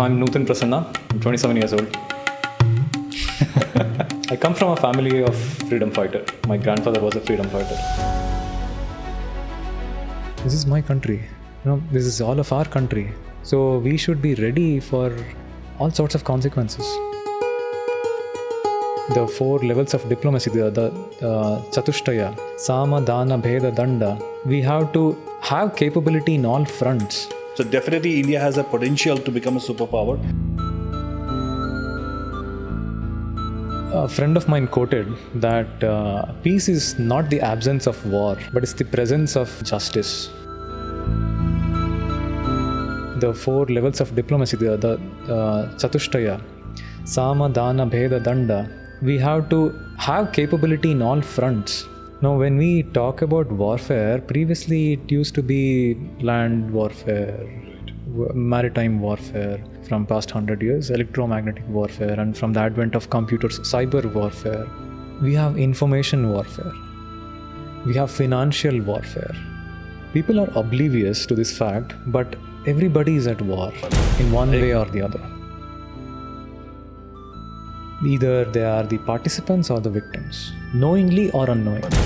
I'm Nuthan Prasanna. I'm 27 years old. I come from a family of freedom fighter. My grandfather was a freedom fighter. This is my country. This is all of our country. So we should be ready for all sorts of consequences. The 4 levels of diplomacy, the Chatushtaya, Sama, Dana, Bheda, Danda. We have to have capability in all fronts. So definitely India has a potential to become a superpower. A friend of mine quoted that peace is not the absence of war, but it's the presence of justice. The 4 levels of diplomacy, the Chatushtaya, Sama, Dana, Bheda, Danda. We have to have capability in all fronts. Now, when we talk about warfare, previously it used to be land warfare, maritime warfare from past 100 years, electromagnetic warfare, and from the advent of computers, cyber warfare. We have information warfare. We have financial warfare. People are oblivious to this fact, but everybody is at war in one way or the other. Either they are the participants or the victims, knowingly or unknowingly.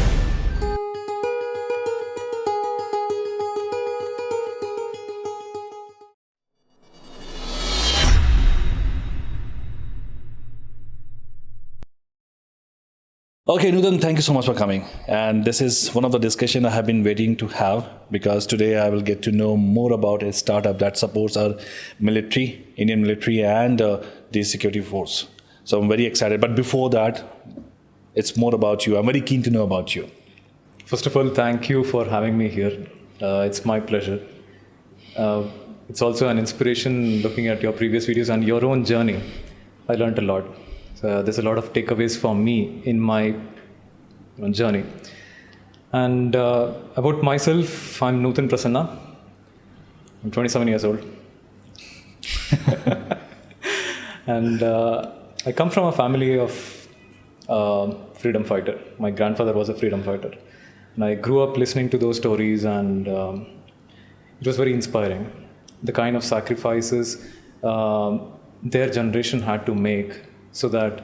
Okay, Nuthan, thank you so much for coming. And this is one of the discussions I have been waiting to have, because today I will get to know more about a startup that supports our military, Indian military, and the security force. So I'm very excited. But before that, it's more about you. I'm very keen to know about you. First of all, thank you for having me here. It's my pleasure. It's also an inspiration looking at your previous videos and your own journey. I learned a lot. So there's a lot of takeaways for me in my journey. And about myself, I'm Nuthan Prasanna. I'm 27 years old. And I come from a family of freedom fighter. My grandfather was a freedom fighter. And I grew up listening to those stories, and it was very inspiring. The kind of sacrifices their generation had to make so that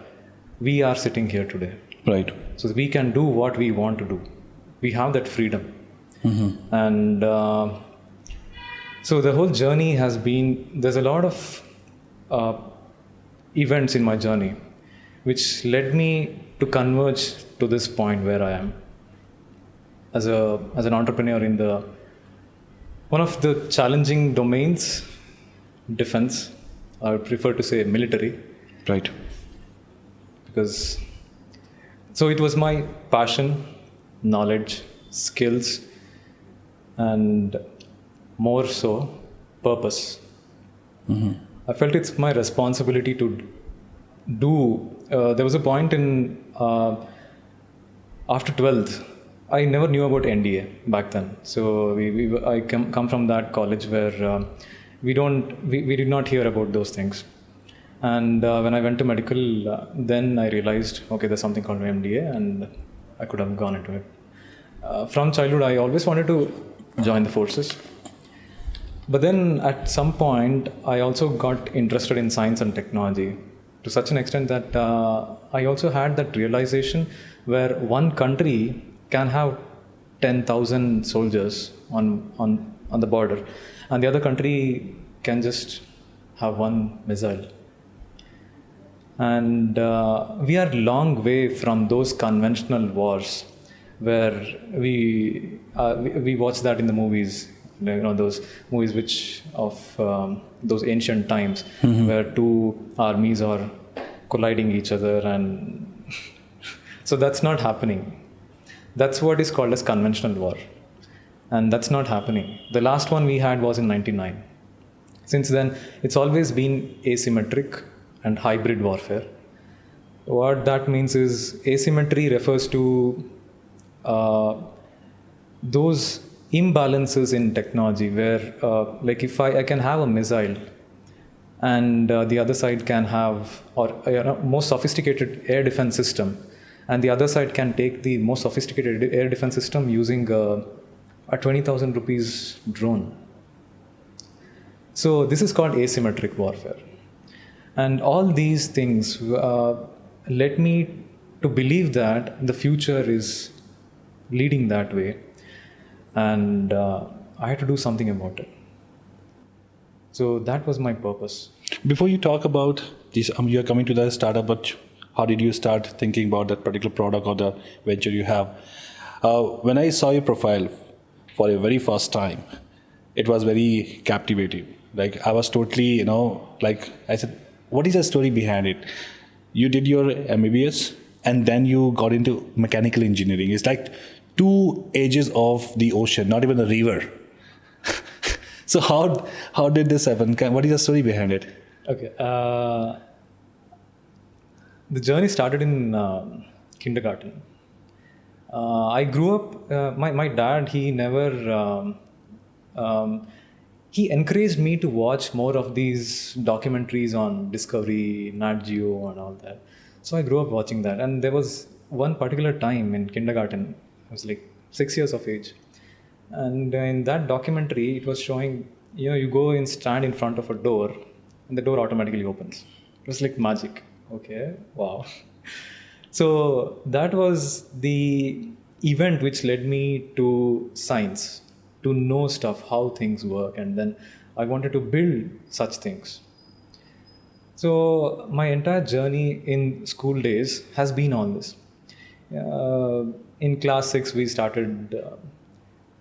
we are sitting here today. Right. So that we can do what we want to do. We have that freedom. Mm-hmm. And so the whole journey has been, there's a lot of events in my journey which led me to converge to this point where I am as an entrepreneur in one of the challenging domains, defense. I would prefer to say military. Right. Because so it was my passion, knowledge, skills, and more so purpose. Mm-hmm. I felt it's my responsibility to do. There was a point in after 12th, I never knew about NDA back then. So I come from that college where we did not hear about those things. And when I went to medical, then I realized, okay, there's something called MDA, and I could have gone into it. From childhood, I always wanted to join the forces. But then at some point, I also got interested in science and technology to such an extent that I also had that realization where one country can have 10,000 soldiers on the border, and the other country can just have one missile. And we are a long way from those conventional wars where we watch that in the movies. Those movies which of those ancient times, mm-hmm. where 2 armies are colliding each other, and so that's not happening. That's what is called as conventional war, and that's not happening. The last one we had was in 1999. Since then, it's always been asymmetric and hybrid warfare. What that means is asymmetry refers to those imbalances in technology where like if I can have a missile and the other side can have more sophisticated air defense system, and the other side can take the most sophisticated air defense system using a 20,000 rupees drone. So this is called asymmetric warfare. And all these things led me to believe that the future is leading that way. And I had to do something about it. So that was my purpose. Before you talk about this, you're coming to the startup, but how did you start thinking about that particular product or the venture you have? When I saw your profile for the very first time, it was very captivating. Like I was totally, like I said, what is the story behind it? You did your MBBS and then you got into mechanical engineering. It's like two edges of the ocean, not even a river. So how did this happen? What is the story behind it? Okay. The journey started in kindergarten. I grew up, my dad, he never, he encouraged me to watch more of these documentaries on Discovery, Nat Geo and all that. So I grew up watching that. And there was one particular time in kindergarten, I was like 6 years of age. And in that documentary, it was showing, you go and stand in front of a door and the door automatically opens. It was like magic. Okay, wow. So that was the event which led me to science, to know stuff, how things work. And then I wanted to build such things. So my entire journey in school days has been on this. In class 6, we started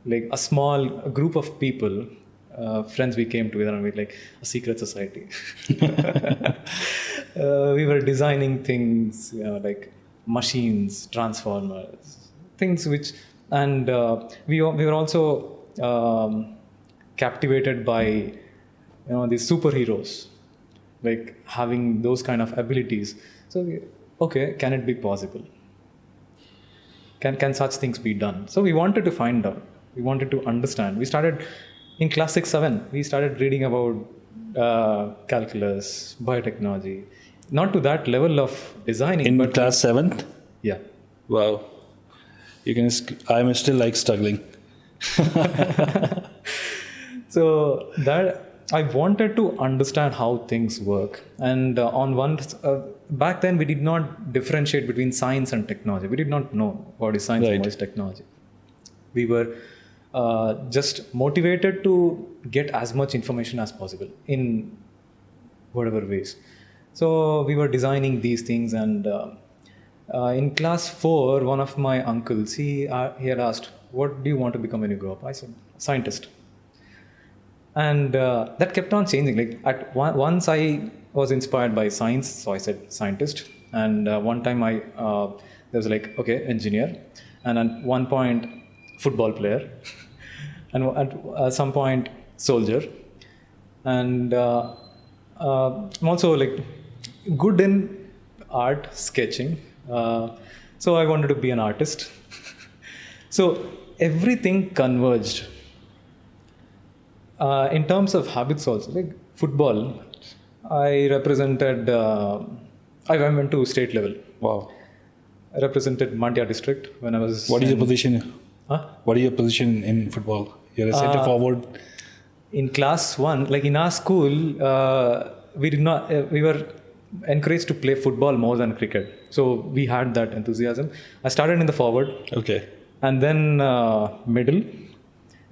like a group of people, friends, we came together and we like a secret society. We were designing things, like machines, transformers, things which, and we were also captivated by these superheroes, like having those kind of abilities. So okay, can it be possible? Can such things be done? So we wanted to find out. We wanted to understand. We started in class 6, 7. We started reading about calculus, biotechnology. Not to that level of designing. In class 7th? Yeah. Wow. I'm still like struggling. So that I wanted to understand how things work. And back then we did not differentiate between science and technology. We did not know what is science and what is technology. We were just motivated to get as much information as possible in whatever ways. So we were designing these things, and in class 4, one of my uncles, he had asked, "What do you want to become when you grow up?" I said, "Scientist." And that kept on changing. Like once I was inspired by science, so I said scientist. And one time there was like, okay, engineer. And at one point, football player. And at some point, soldier. And I'm also like good in art, sketching. So I wanted to be an artist. So everything converged. In terms of habits also, like football, I represented, I went to state level. Wow. I represented Mandya district when I was... What is your position? Huh? What is your position in football? You're a center forward? In class 1, like in our school, we were encouraged to play football more than cricket. So we had that enthusiasm. I started in the forward. Okay. And then middle.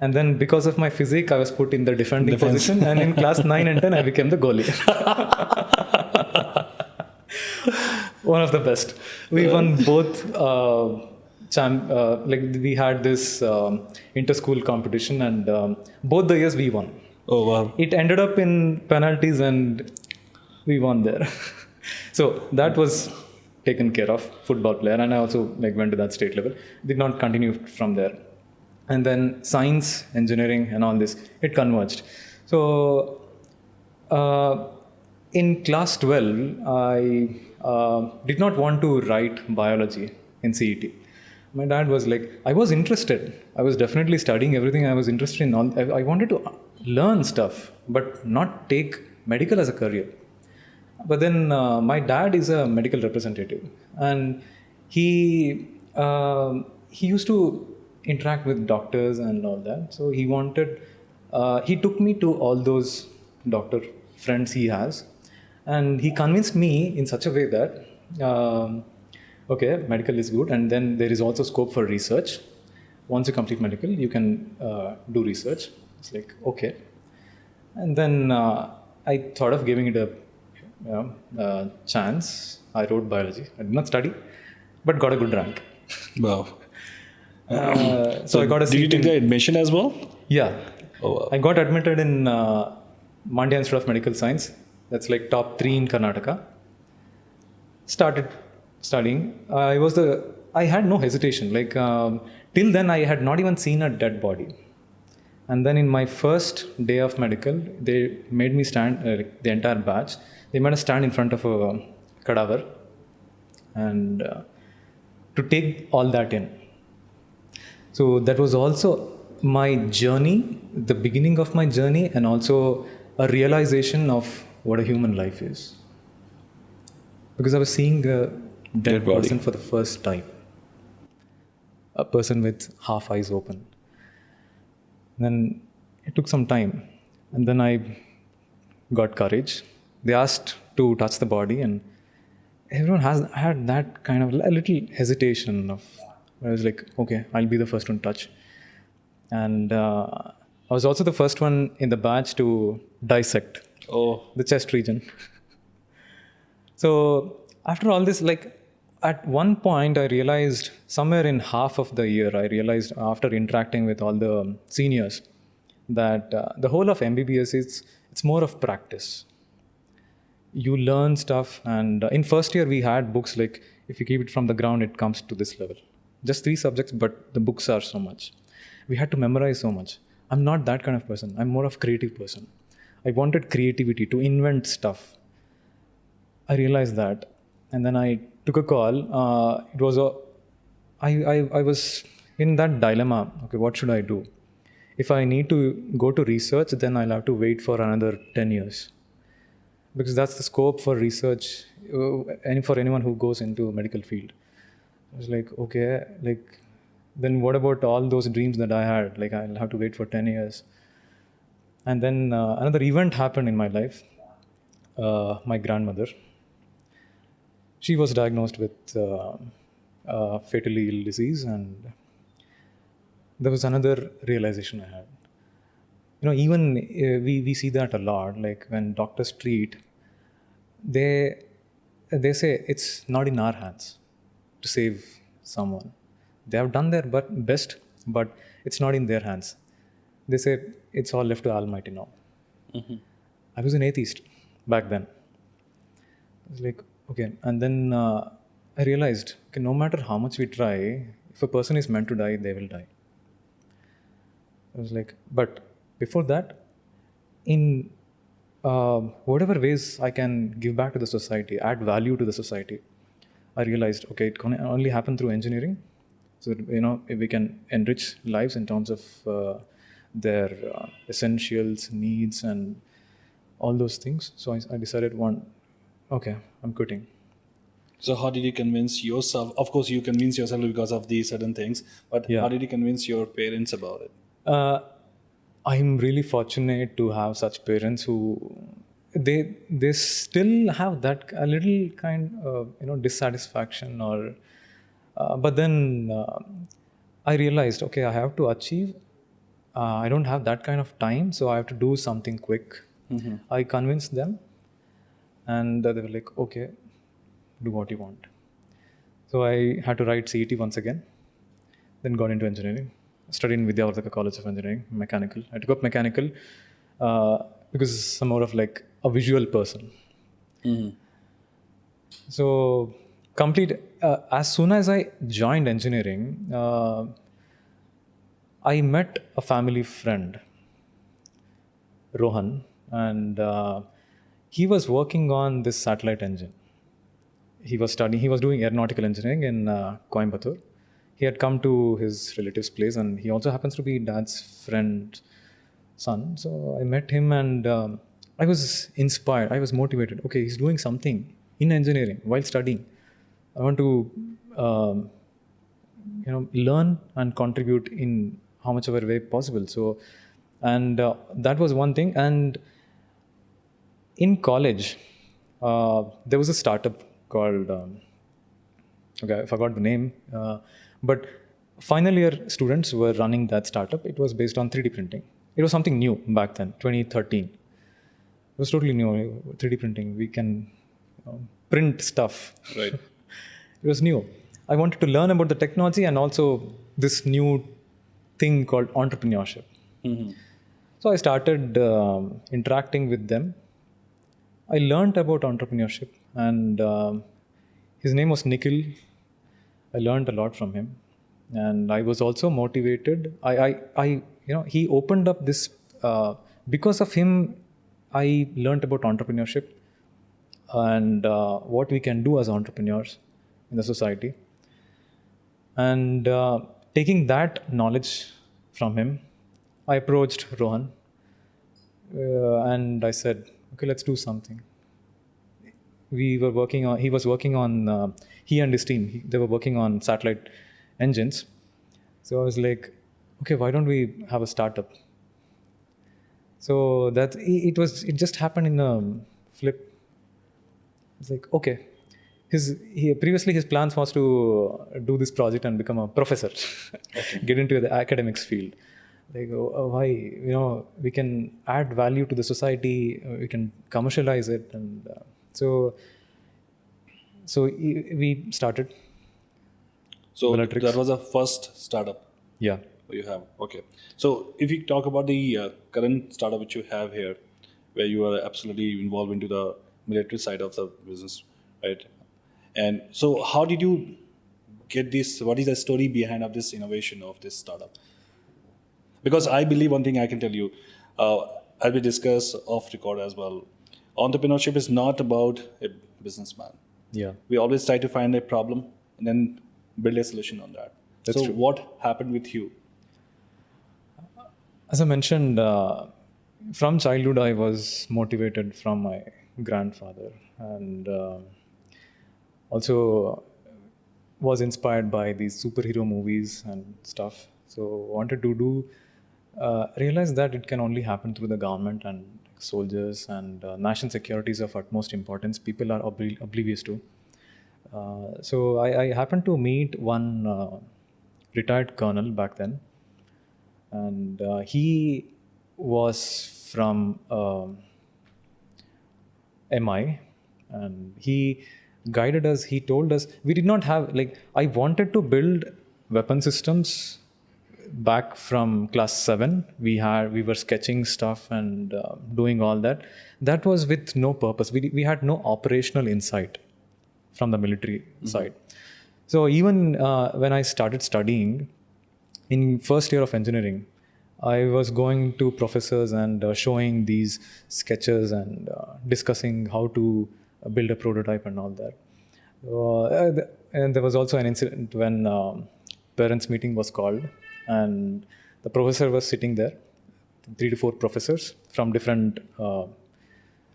And then because of my physique, I was put in the defending position. And in class 9 and 10, I became the goalie. One of the best. We won both. Like we had this inter-school competition, and both the years we won. Oh wow! It ended up in penalties, and we won there. So that was taken care of. Football player, and I also like went to that state level. Did not continue from there. And then science, engineering, and all this, it converged. So in class 12, I did not want to write biology in CET. My dad was like, I was interested. I was definitely studying everything I was interested in. I wanted to learn stuff, but not take medical as a career. But then my dad is a medical representative, and he used to interact with doctors and all that. So he took me to all those doctor friends he has, and he convinced me in such a way that okay, medical is good, and then there is also scope for research. Once you complete medical, you can do research. It's like okay, and then I thought of giving it a chance. I wrote biology. I did not study, but got a good rank. Wow. So I got a Did you seat take in, the admission as well? yeah. Oh, wow. I got admitted in Mandya Institute of Medical Science. That's like top 3 in Karnataka. Started studying. I had no hesitation. Like till then, I had not even seen a dead body. And then in my first day of medical, they made me stand, the entire batch. They made us stand in front of a cadaver and to take all that in. So that was also my journey, the beginning of my journey, and also a realization of what a human life is. Because I was seeing a dead body. person for the first time, a person with half eyes open. Then it took some time, and then I got courage. They asked to touch the body, and everyone had that kind of a little hesitation of. I was like, okay, I'll be the first one to touch, and I was also the first one in the batch to dissect the chest region. So after all this, like at one point, I realized somewhere in half of the year, I realized after interacting with all the seniors that the whole of MBBS it's more of practice. You learn stuff, and in first year we had books like if you keep it from the ground, it comes to this level. Just 3 subjects, but the books are so much. We had to memorize so much. I'm not that kind of person. I'm more of creative person. I wanted creativity to invent stuff. I realized that, and then I took a call. I was in that dilemma. Okay, what should I do? If I need to go to research, then I'll have to wait for another 10 years. Because that's the scope for research, and for anyone who goes into medical field. I was like, okay, like, then what about all those dreams that I had? Like, I'll have to wait for 10 years. And then another event happened in my life. My grandmother, she was diagnosed with a fatally ill disease, and there was another realization I had. Even we see that a lot. Like when doctors treat, they say it's not in our hands to save someone. They have done their best, but it's not in their hands. They say it's all left to Almighty now. Mm-hmm. I was an atheist back then. I was like, okay. And then I realized, okay, no matter how much we try, if a person is meant to die, they will die. I was like, but before that, in whatever ways I can give back to the society, add value to the society, I realized, okay, it can only happen through engineering. So, if we can enrich lives in terms of their essentials, needs, and all those things. So I decided, okay, I'm quitting. So how did you convince yourself? Of course, you convince yourself because of these certain things, but how did you convince your parents about it? I'm really fortunate to have such parents who they still have that a little kind of dissatisfaction, or but then I realized, okay, I have to achieve. I don't have that kind of time, so I have to do something quick. Mm-hmm. I convinced them, and they were like, okay, do what you want. So I had to write CET once again, then got into engineering. Studied in Vidyavardhaka College of Engineering, mechanical. I took up mechanical because I'm more of like a visual person. Mm-hmm. So as soon as I joined engineering, I met a family friend, Rohan, and he was working on this satellite engine. He was doing aeronautical engineering in Coimbatore. He had come to his relative's place, and he also happens to be dad's friend's son. So I met him, and I was inspired. I was motivated. Okay, he's doing something in engineering while studying. I want to, learn and contribute in how much of a way possible. So, and that was one thing. And in college, there was a startup called, okay, I forgot the name, but final year students were running that startup. It was based on 3D printing. It was something new back then, 2013. It was totally new, 3D printing. We can print stuff. Right. It was new. I wanted to learn about the technology and also this new thing called entrepreneurship. Mm-hmm. So I started interacting with them. I learned about entrepreneurship, and his name was Nikhil. I learned a lot from him, and I was also motivated. He opened up this. Because of him, I learned about entrepreneurship and what we can do as entrepreneurs in the society. And taking that knowledge from him, I approached Rohan and I said, okay, let's do something. He was working on, he and his team, they were working on satellite engines. So I was like, okay, why don't we have a startup? So it just happened in a flip. It's like, okay. Previously his plans was to do this project and become a professor, okay. Get into the academics field. They go, why? We can add value to the society. We can commercialize it, and so we started. So Militaries. that was a first startup. Yeah. You have, okay. So if we talk about the current startup which you have here, where you are absolutely involved into the military side of the business, right? And so how did you get this? What is the story behind of this innovation of this startup? Because I believe one thing I can tell you, as we discuss off record as well, entrepreneurship is not about a businessman. Yeah. We always try to find a problem and then build a solution on that. That's so true. What happened with you? As I mentioned, from childhood I was motivated from my grandfather, and also was inspired by these superhero movies and stuff. So wanted to realize that it can only happen through the government and soldiers, and national security is of utmost importance. People are oblivious to. So I happened to meet one retired colonel back then, and he was from MI, and he guided us. He told us, we did not have, I wanted to build weapon systems back from class 7. We were sketching stuff and doing all that. That was with no purpose. We had no operational insight from the military side. So even when I started studying in first year of engineering, I was going to professors and showing these sketches and discussing how to build a prototype and all that. And there was also an incident when parents meeting was called, and the professor was sitting there, 3 to 4 professors from different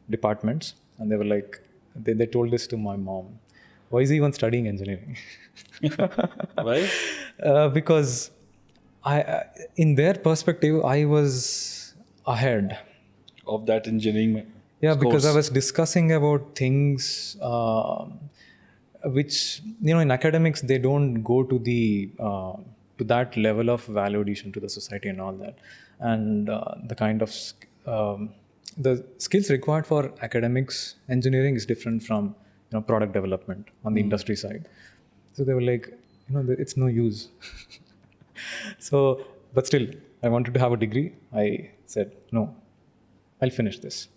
departments, and they were like, they told this to my mom, why is he even studying engineering? Why? Because in their perspective, I was ahead Of that engineering. Yeah, because course. I was discussing about things which, in academics, they don't go to to that level of value addition to the society and all that. And the kind of the skills required for academics, engineering is different from product development on the industry side. So they were like, it's no use. So, but still, I wanted to have a degree. I said, no, I'll finish this.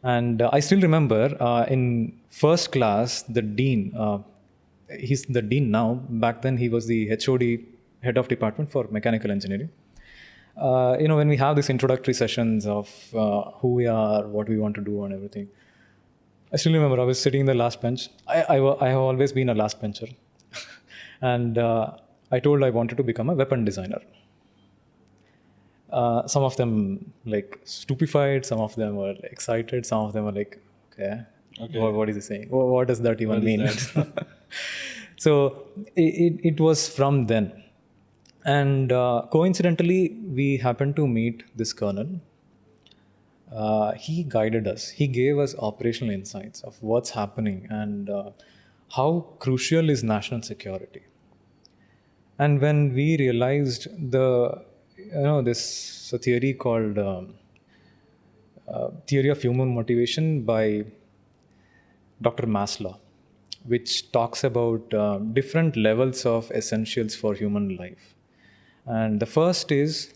And I still remember in first class, the dean, he's the dean now. Back then, he was the HOD, head of department for mechanical engineering. When we have these introductory sessions of who we are, what we want to do and everything, I still remember I was sitting in the last bench. I have always been a last bencher. And I told I wanted to become a weapon designer. Some of them stupefied, some of them were excited, some of them were like, okay. What is he saying? What does that even mean? So it was from then. And coincidentally, we happened to meet this colonel. he guided us. He gave us operational insights of what's happening and how crucial is national security. And when we realized this a theory called theory of human motivation by Dr. Maslow, which talks about different levels of essentials for human life. And the first is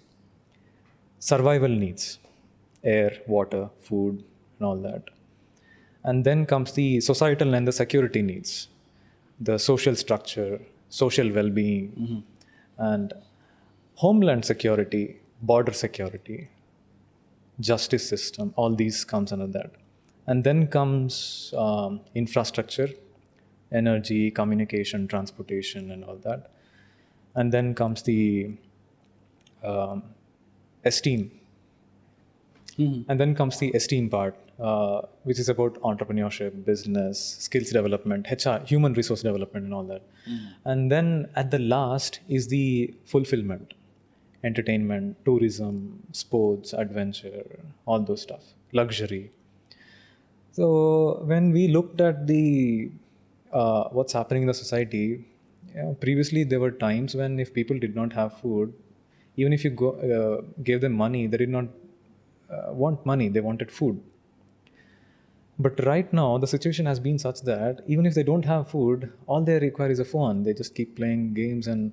survival needs: air, water, food, and all that. And then comes the societal and the security needs, the social structure, social well being, and homeland security, border security, justice system, all these comes under that. And then comes infrastructure, energy, communication, transportation, and all that. And then comes the esteem. And then comes the esteem part, which is about entrepreneurship, business, skills development, HR, human resource development, and all that. And then at the last is the fulfillment: entertainment, tourism, sports, adventure, all those stuff, luxury. So when we looked at the what's happening in the society, previously there were times when if people did not have food, even if you gave them money, they did not want money, they wanted food. But right now the situation has been such that even if they don't have food, all they require is a phone. They just keep playing games, and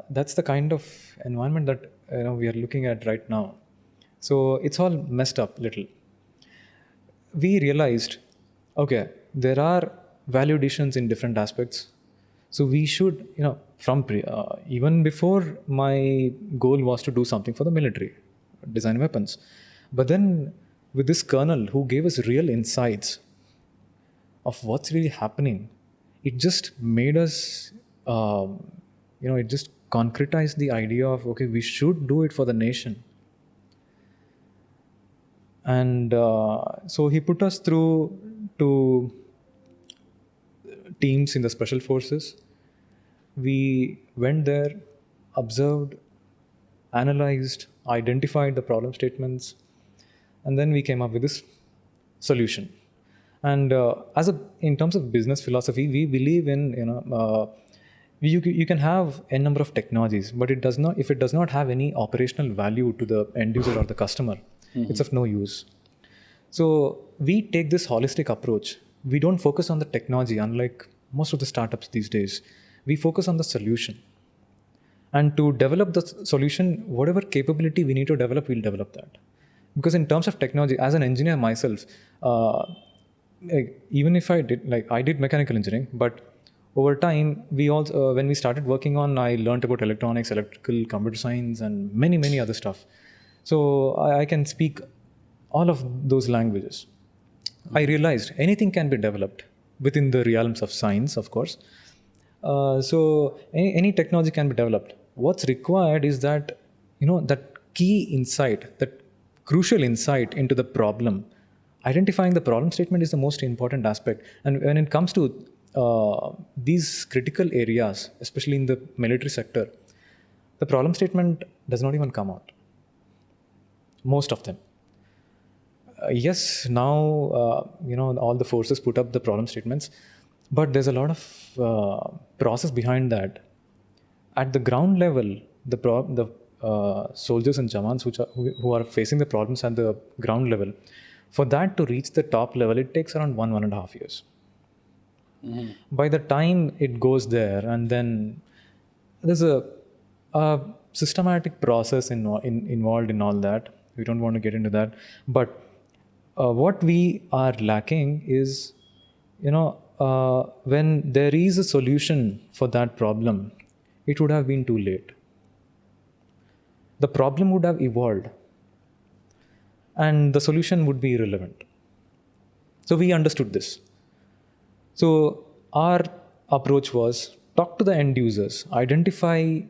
that's the kind of environment that we are looking at right now. So it's all messed up little. We realized, okay, there are value additions in different aspects. So we should, even before my goal was to do something for the military, design weapons. But then with this colonel who gave us real insights of what's really happening, it just made us, it just concretized the idea of, okay, we should do it for the nation. And so he put us through to teams in the special forces. We went there, observed, analyzed, identified the problem statements, and then we came up with this solution. And in terms of business philosophy, we believe in you can have a number of technologies, but if it does not have any operational value to the end user or the customer, it's of no use. So we take this holistic approach. We don't focus on the technology, unlike most of the startups these days. We focus on the solution. And to develop the solution, whatever capability we need to develop, we'll develop that. Because in terms of technology, as an engineer myself, even if I did mechanical engineering, but over time, we also, when we started working on, I learned about electronics, electrical, computer science, and many, many other stuff. So I can speak all of those languages. I realized anything can be developed within the realms of science, of course. So any technology can be developed. What's required is that, that key insight, that crucial insight into the problem. Identifying the problem statement is the most important aspect. And when it comes to these critical areas, especially in the military sector, the problem statement does not even come out. Most of them. Yes, now, all the forces put up the problem statements, but there's a lot of process behind that. At the ground level, the soldiers and Jawans who are facing the problems at the ground level, for that to reach the top level, it takes around 1.5 years. By the time it goes there, and then there's a systematic process involved in all that. We don't want to get into that. But what we are lacking is, when there is a solution for that problem, it would have been too late. The problem would have evolved and the solution would be irrelevant. So we understood this. So our approach was talk to the end users, identify,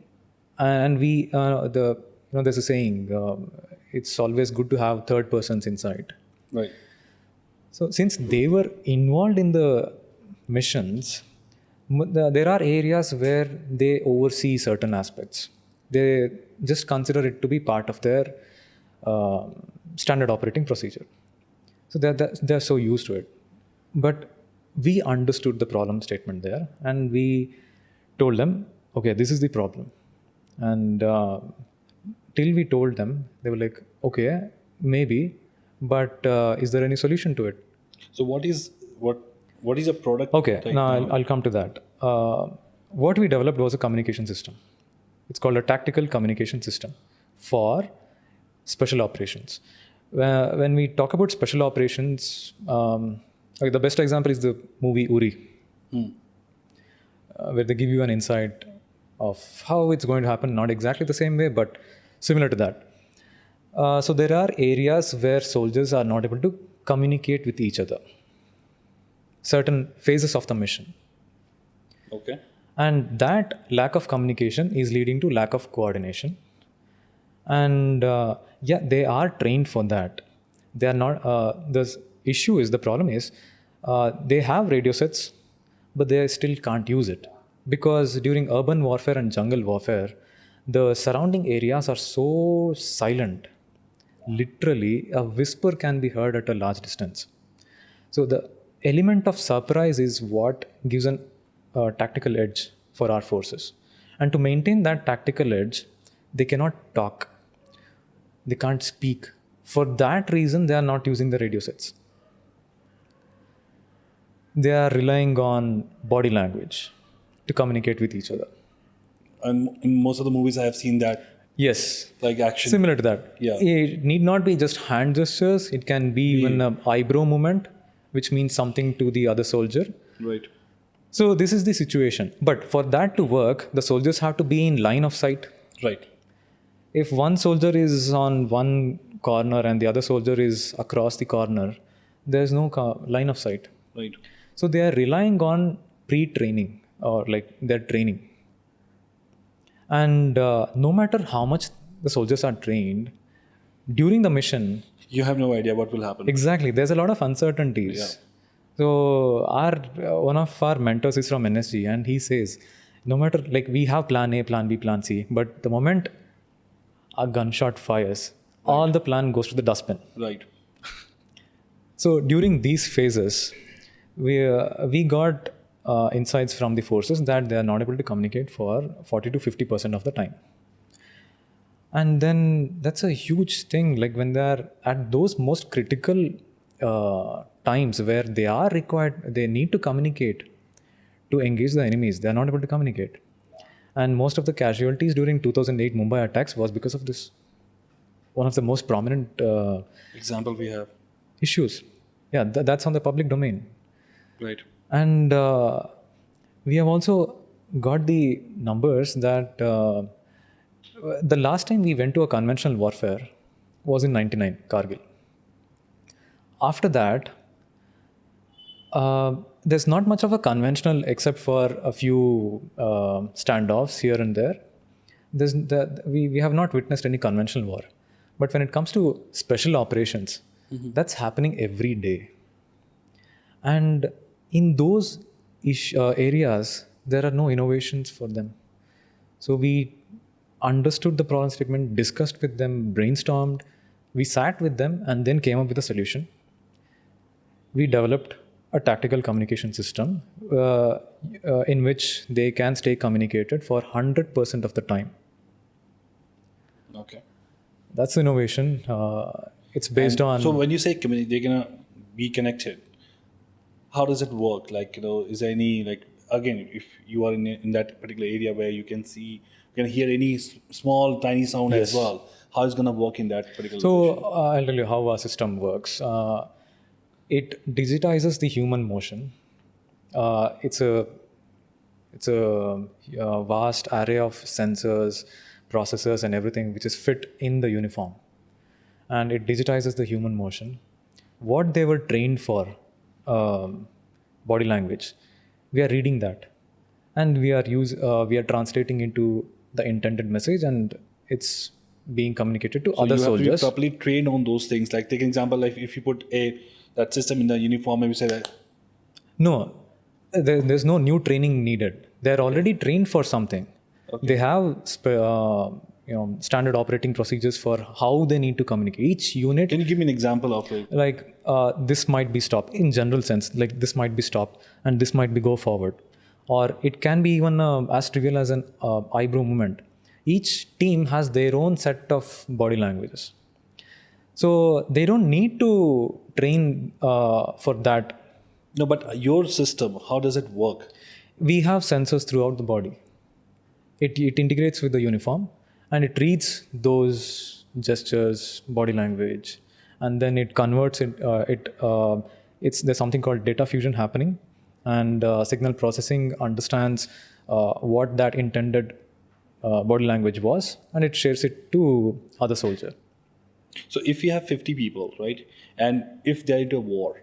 and there's a saying, it's always good to have third person's insight. Right. So since they were involved in the missions, there are areas where they oversee certain aspects. They just consider it to be part of their standard operating procedure. So they're so used to it. But we understood the problem statement there, and we told them, okay, this is the problem. And till we told them, they were like, okay, maybe, but is there any solution to it? So what is a product? Okay, right now I'll come to that. What we developed was a communication system. It's called a tactical communication system for special operations. When we talk about special operations, okay, the best example is the movie Uri, where they give you an insight of how it's going to happen. Not exactly the same way, but similar to that. So there are areas where soldiers are not able to communicate with each other. Certain phases of the mission. Okay. And that lack of communication is leading to lack of coordination. And they are trained for that. They are not. The problem is, they have radio sets, but they still can't use it because during urban warfare and jungle warfare, the surrounding areas are so silent. Literally, a whisper can be heard at a large distance. So the element of surprise is what gives an tactical edge for our forces. And to maintain that tactical edge, they cannot talk. They can't speak. For that reason, they are not using the radio sets. They are relying on body language to communicate with each other. And in most of the movies I have seen that. Yes. Like action. Similar to that. Yeah. It need not be just hand gestures. It can be even an eyebrow movement, which means something to the other soldier. Right. So this is the situation. But for that to work, the soldiers have to be in line of sight. Right. If one soldier is on one corner and the other soldier is across the corner, there's no line of sight. Right. So they are relying on pre-training or like their training. And no matter how much the soldiers are trained, during the mission, you have no idea what will happen. Exactly. There's a lot of uncertainties. Yeah. So one of our mentors is from NSG, and he says, no matter, like, we have plan A, plan B, plan C, but the moment a gunshot fires, all the plan goes to the dustbin. Right. So during these phases, we got insights from the forces that they are not able to communicate for 40 to 50% of the time. And then that's a huge thing. Like when they are at those most critical times where they are required, they need to communicate to engage the enemies. They are not able to communicate. And most of the casualties during 2008 Mumbai attacks was because of this. One of the most prominent example we have. Issues. Yeah, that's on the public domain. Right. And we have also got the numbers that the last time we went to a conventional warfare was in 99, Kargil. After that, there's not much of a conventional except for a few standoffs here and there. We have not witnessed any conventional war. But when it comes to special operations, that's happening every day. And in those areas, there are no innovations for them. So we understood the problem statement, discussed with them, brainstormed, we sat with them, and then came up with a solution. We developed a tactical communication system in which they can stay communicated for 100% of the time. Okay. That's innovation. It's based on... So when you say they're going to be connected, how does it work? Like, is there any, like, again, if you are in that particular area where you can see, you can hear any small, tiny sound as well, how is it going to work in that particular location? I'll tell you how our system works. It digitizes the human motion. It's a vast array of sensors, processors, and everything which is fit in the uniform. And it digitizes the human motion. What they were trained for, body language, we are reading that, and we are translating into the intended message, and it's being communicated to other soldiers. You have to be properly trained on those things. Like, take an example, like if you put that system in the uniform, and we say that. No, there's no new training needed. They're already trained for something. Okay. They have standard operating procedures for how they need to communicate. Each unit, Can you give me an example of it? like this might be stopped in general sense, like this might be stopped and this might be go forward, or it can be even as trivial as an eyebrow movement. Each team has their own set of body languages, so they don't need to train for that. No, but your system, how does it work? We have sensors throughout the body. It integrates with the uniform and it reads those gestures, body language, and then it converts it. There's something called data fusion happening, and signal processing understands what that intended body language was, and it shares it to other soldier. So if you have 50 people, right, and if they're into a war,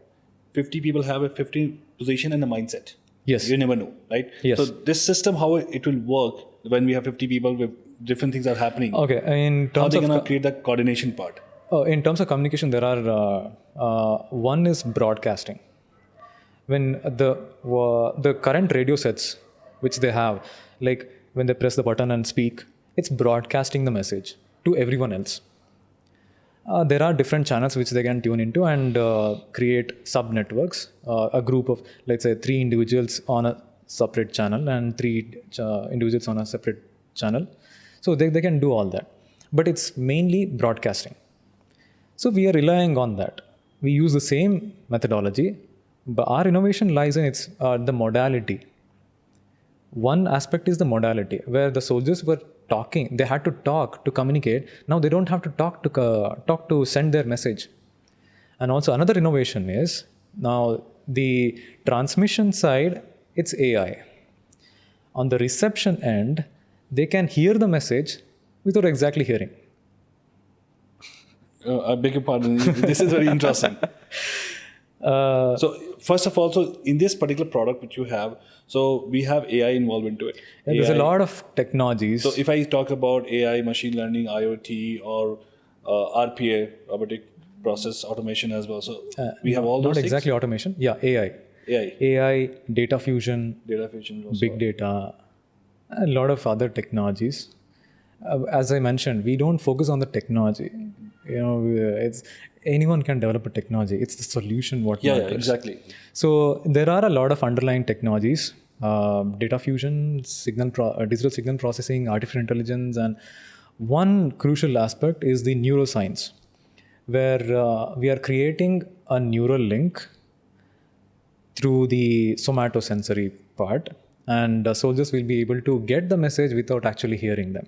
50 people have a 50 position and a mindset. Yes. You never know, right? Yes. So this system, how it will work when we have 50 people with different things are happening. Okay. In How terms they of gonna create that coordination part? in terms of communication, there are one is broadcasting. When the current radio sets which they have, like when they press the button and speak, it's broadcasting the message to everyone else. There are different channels which they can tune into and create sub networks. A group of, let's say, 3 individuals on a separate channel and 3 individuals on a separate channel. So they can do all that. But it's mainly broadcasting. So we are relying on that. We use the same methodology, but our innovation lies in its the modality. One aspect is the modality, where the soldiers were talking. They had to talk to communicate. Now they don't have to talk to send their message. And also another innovation is now the transmission side, it's AI. On the reception end, they can hear the message without exactly hearing. I beg your pardon. This is very interesting. So first of all, so in this particular product which you have, so we have AI involved into it. And there's a lot of technologies. So if I talk about AI, machine learning, IoT, or RPA, robotic process automation as well. So we have all those not things? exactly automation. Yeah, AI. AI, data fusion, Also. big data, a lot of other technologies. As I mentioned, we don't focus on the technology. It's anyone can develop a technology. It's the solution what matters. Yeah, exactly. So there are a lot of underlying technologies: data fusion, digital signal processing, artificial intelligence, and one crucial aspect is the neuroscience, where we are creating a neural link through the somatosensory part, and soldiers will be able to get the message without actually hearing them.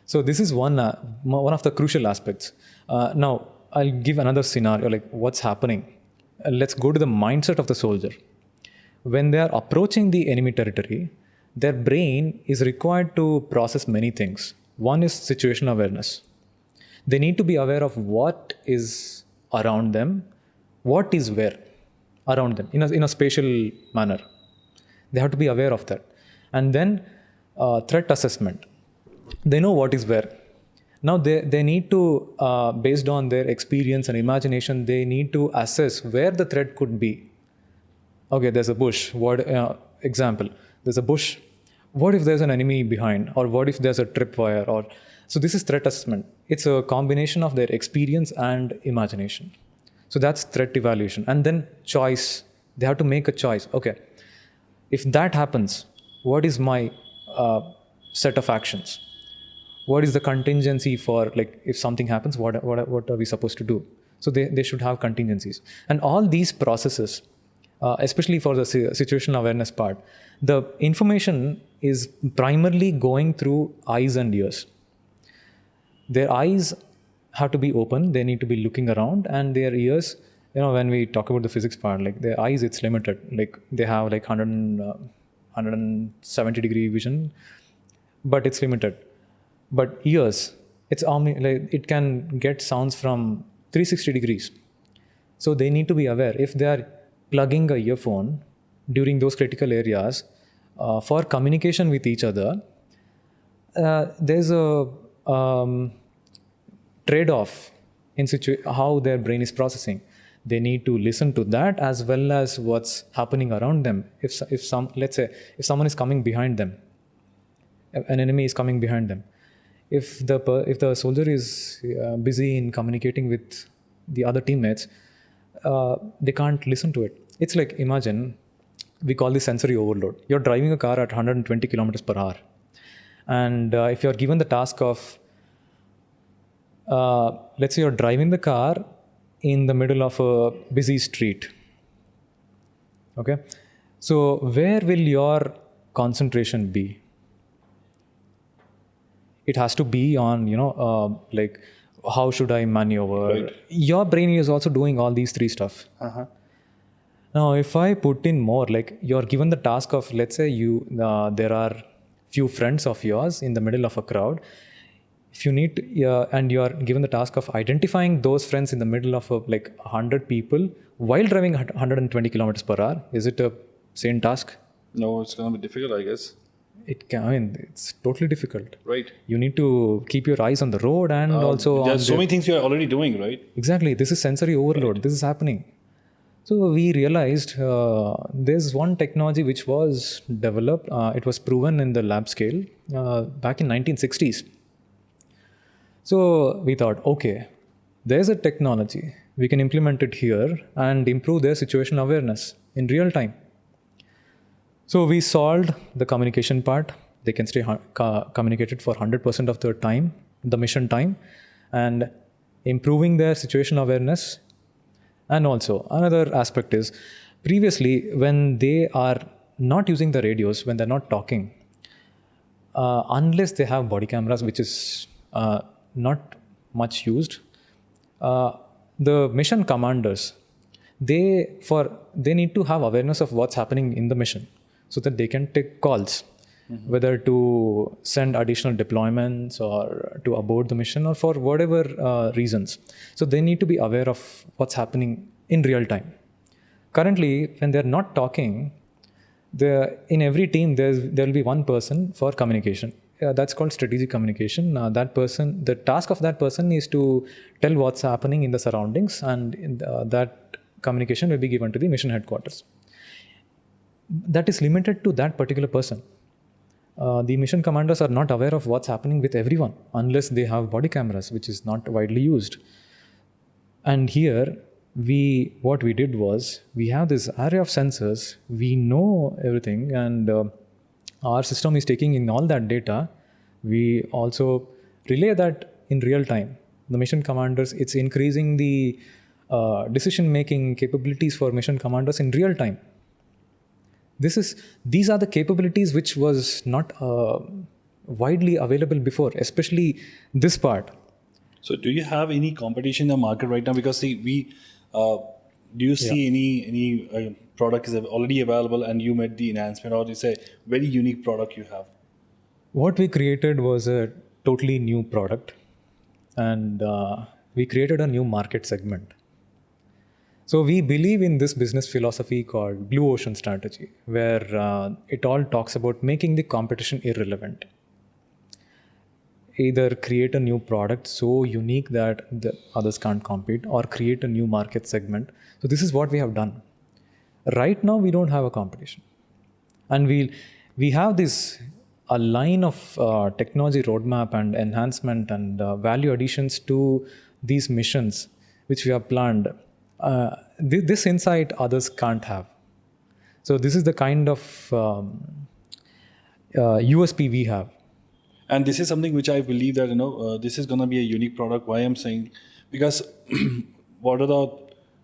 So this is one of the crucial aspects. Now, I'll give another scenario, like what's happening. Let's go to the mindset of the soldier. When they are approaching the enemy territory, their brain is required to process many things. One is situational awareness. They need to be aware of what is around them, what is where around them in a spatial manner. They have to be aware of that. And then threat assessment. They know what is where. Now they need to, based on their experience and imagination, they need to assess where the threat could be. Okay, there's a bush. Example, there's a bush. What if there's an enemy behind? Or what if there's a tripwire? So this is threat assessment. It's a combination of their experience and imagination. So that's threat evaluation. And then choice. They have to make a choice. Okay, if that happens, what is my set of actions? What is the contingency for, like, if something happens, what are we supposed to do? So they should have contingencies. And all these processes, especially for the situational awareness part, the information is primarily going through eyes and ears. Their eyes have to be open, they need to be looking around, and their ears, when we talk about the physics part, like their eyes, it's limited. Like they have like 170 degree vision, but it's limited. But ears, it can get sounds from 360 degrees. So they need to be aware. If they are plugging a earphone during those critical areas for communication with each other, there's a trade-off in how their brain is processing. They need to listen to that as well as what's happening around them. Let's say if someone is coming behind them, an enemy is coming behind them, if the soldier is busy in communicating with the other teammates, they can't listen to it. It's like, imagine, we call this sensory overload. You're driving a car at 120 kilometers per hour, and if you're given the task of, let's say you're driving the car in the middle of a busy street, okay, so where will your concentration be? It has to be on, like, how should I maneuver? Right. Your brain is also doing all these three stuff. Now, if I put in more, like, you're given the task of, let's say there are few friends of yours in the middle of a crowd. If you need and you are given the task of identifying those friends in the middle of 100 people while driving 120 kilometers per hour, is it a sane task? No, it's going to be difficult, I guess. It's totally difficult. Right. You need to keep your eyes on the road and also There's so many things you're already doing, right? Exactly. This is sensory overload. Right. This is happening. So we realized there's one technology which was developed. It was proven in the lab scale back in 1960s. So we thought, okay, there's a technology. We can implement it here and improve their situational awareness in real time. So we solved the communication part. They can stay communicated for 100% of their time, the mission time, and improving their situational awareness. And also another aspect is, previously when they are not using the radios, when they're not talking, unless they have body cameras, which is not much used, the mission commanders, they need to have awareness of what's happening in the mission so that they can take calls, whether to send additional deployments or to abort the mission or for whatever reasons. So they need to be aware of what's happening in real time. Currently, when they're not talking, in every team there will be one person for communication. That's called strategic communication. The task of that person is to tell what's happening in the surroundings, and that communication will be given to the mission headquarters. That is limited to that particular person. The mission commanders are not aware of what's happening with everyone unless they have body cameras, which is not widely used. And here, what we did was, we have this array of sensors, we know everything, and our system is taking in all that data. We also relay that in real time. The mission commanders, it's increasing the decision-making capabilities for mission commanders in real time. These are the capabilities which was not widely available before, especially this part. So do you have any competition in the market right now? Because do you see any product is already available and you made the enhancement, or it's a very unique product you have? What we created was a totally new product, and we created a new market segment. So we believe in this business philosophy called Blue Ocean Strategy, where it all talks about making the competition irrelevant. Either create a new product so unique that the others can't compete, or create a new market segment. So this is what we have done. Right now, we don't have a competition. And we have a line of technology roadmap and enhancement and value additions to these missions, which we have planned. This insight others can't have. So this is the kind of USP we have. And this is something which I believe that, this is going to be a unique product. Why I'm saying, because what are the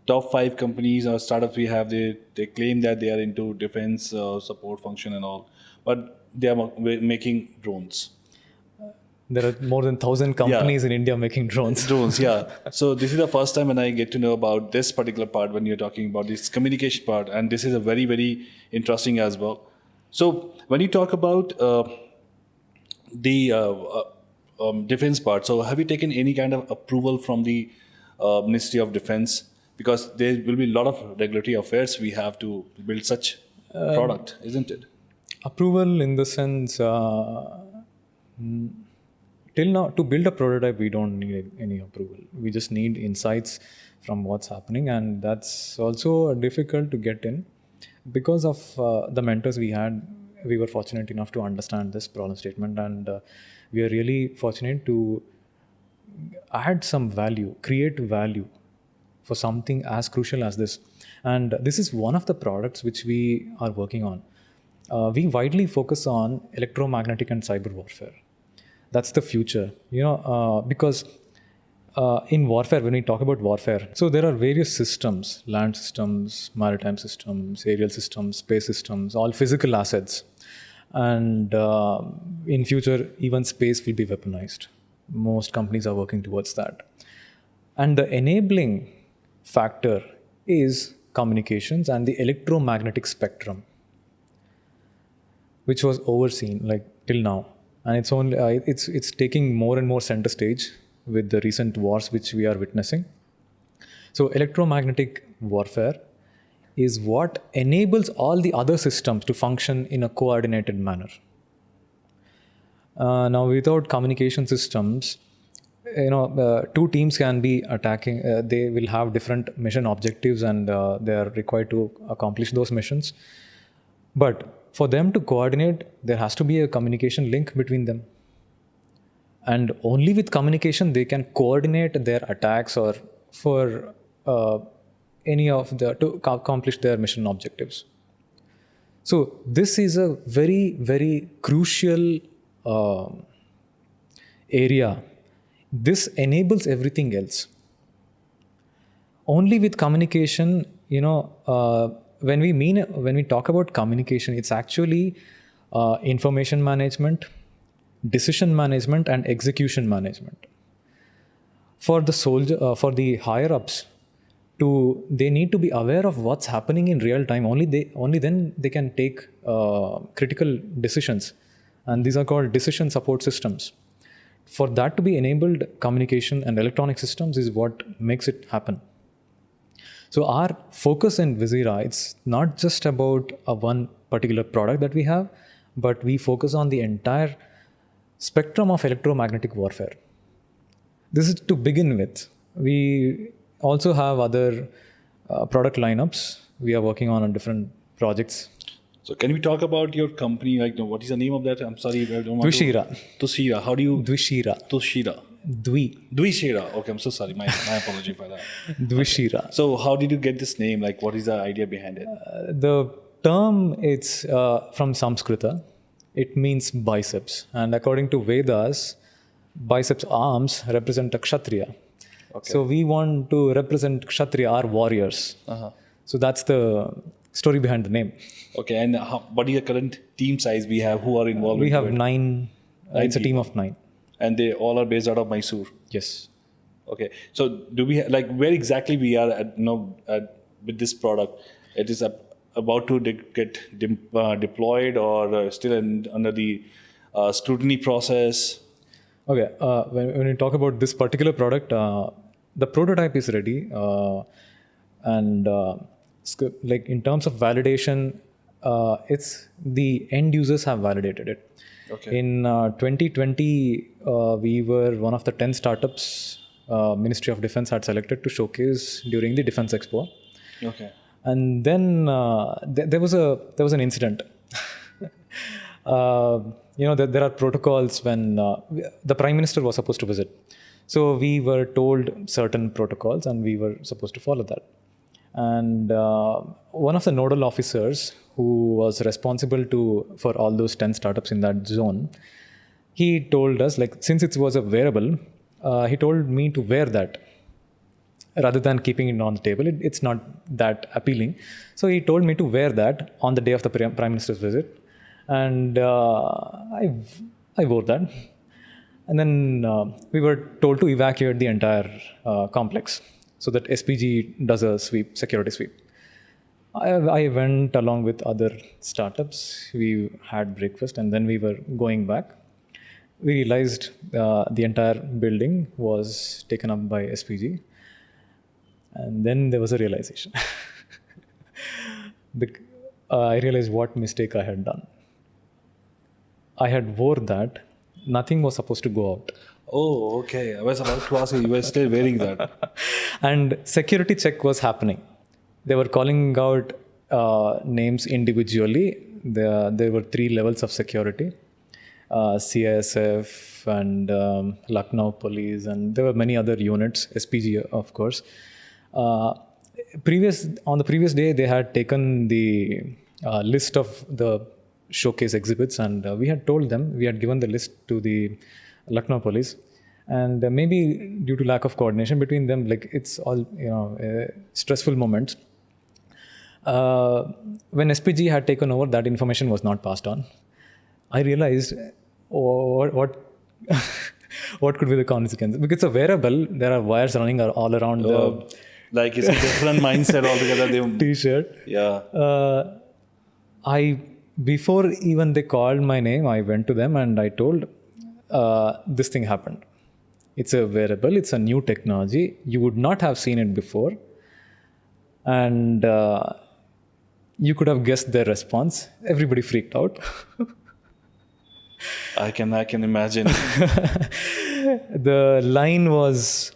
top 5 companies or startups we have, they claim that they are into defense support function and all, but they are making drones. There are more than 1,000 companies in India making drones. Drones, yeah. So this is the first time when I get to know about this particular part when you're talking about this communication part, and this is a very, very interesting as well. So when you talk about the defense part, so have you taken any kind of approval from the Ministry of Defense? Because there will be a lot of regulatory affairs we have to build such product, isn't it? Approval in the sense, till now, to build a prototype, we don't need any approval. We just need insights from what's happening, and that's also difficult to get in because of the mentors we had. we were fortunate enough to understand this problem statement, and we are really fortunate to add some value, create value for something as crucial as this. And this is one of the products which we are working on. We widely focus on electromagnetic and cyber warfare. That's the future, because in warfare, when we talk about warfare, so there are various systems: land systems, maritime systems, aerial systems, space systems, all physical assets. And in future, even space will be weaponized. Most companies are working towards that. And the enabling factor is communications and the electromagnetic spectrum, which was overseen like till now. And it's only it's taking more and more center stage with the recent wars which we are witnessing. So electromagnetic warfare is what enables all the other systems to function in a coordinated manner. Now, without communication systems, two teams can be attacking. They will have different mission objectives, and they are required to accomplish those missions. But for them to coordinate, there has to be a communication link between them. And only with communication, they can coordinate their attacks or for any of to accomplish their mission objectives. So this is a very, very crucial area. This enables everything else. Only with communication, when we talk about communication, it's actually information management, decision management, and execution management. For the soldier, for the higher ups, they need to be aware of what's happening in real time. Only then they can take critical decisions, and these are called decision support systems. For that to be enabled, communication and electronic systems is what makes it happen. So our focus in Dvizira, it's not just about one particular product that we have, but we focus on the entire spectrum of electromagnetic warfare. This is to begin with. We also have other product lineups. We are working on different projects. So can we talk about your company? Like, what is the name of that? I'm sorry, I don't want Dvizira. Dvizira. How do you? Dvizira. Dvizira. Dvizira. Okay, I'm so sorry. My apology for that. Dvizira. Okay. So how did you get this name? Like, what is the idea behind it? The term, it's from Sanskrita. It means biceps. And according to Vedas, biceps arms represent a Kshatriya. Okay. So we want to represent Kshatriya, our warriors. Uh-huh. So that's the story behind the name. Okay, and what is the current team size we have? Who are involved? We have 9. It's a team of 9. And they all are based out of Mysore? Yes. Okay, so do we where exactly we are at, with this product? It is about to get deployed, or still under the scrutiny process? Okay, when we talk about this particular product, the prototype is ready, and like in terms of validation, it's the end users have validated it. Okay. In 2020, we were one of the 10 startups Ministry of Defense had selected to showcase during the DefExpo. Okay. And then there was an incident. There are protocols when the Prime Minister was supposed to visit. So we were told certain protocols, and we were supposed to follow that. And one of the nodal officers who was responsible for all those 10 startups in that zone, he told us, like, since it was a wearable, he told me to wear that rather than keeping it on the table. It's not that appealing. So he told me to wear that on the day of the Prime Minister's visit. And I wore that. And then we were told to evacuate the entire complex so that SPG does a security sweep. I went along with other startups. We had breakfast, and then we were going back. We realized the entire building was taken up by SPG. And then there was a realization. I realized what mistake I had done. I had wore that. Nothing was supposed to go out. Oh, okay. I was about to ask you, you were still wearing that. And security check was happening. They were calling out names individually. there were 3 levels of security, CISF and Lucknow police, and there were many other units, SPG of course. On the previous day, they had taken the list of the showcase exhibits, and we had given the list to the Lucknow police, and maybe due to lack of coordination between them, like it's all stressful moments. When SPG had taken over, that information was not passed on. I realized what what could be the consequence, because it's a wearable. There are wires running all around the. Like it's a different mindset altogether. T-shirt. Yeah. Before even they called my name, I went to them and I told, this thing happened. It's a wearable. It's a new technology. You would not have seen it before, and you could have guessed their response. Everybody freaked out. I can imagine. The line was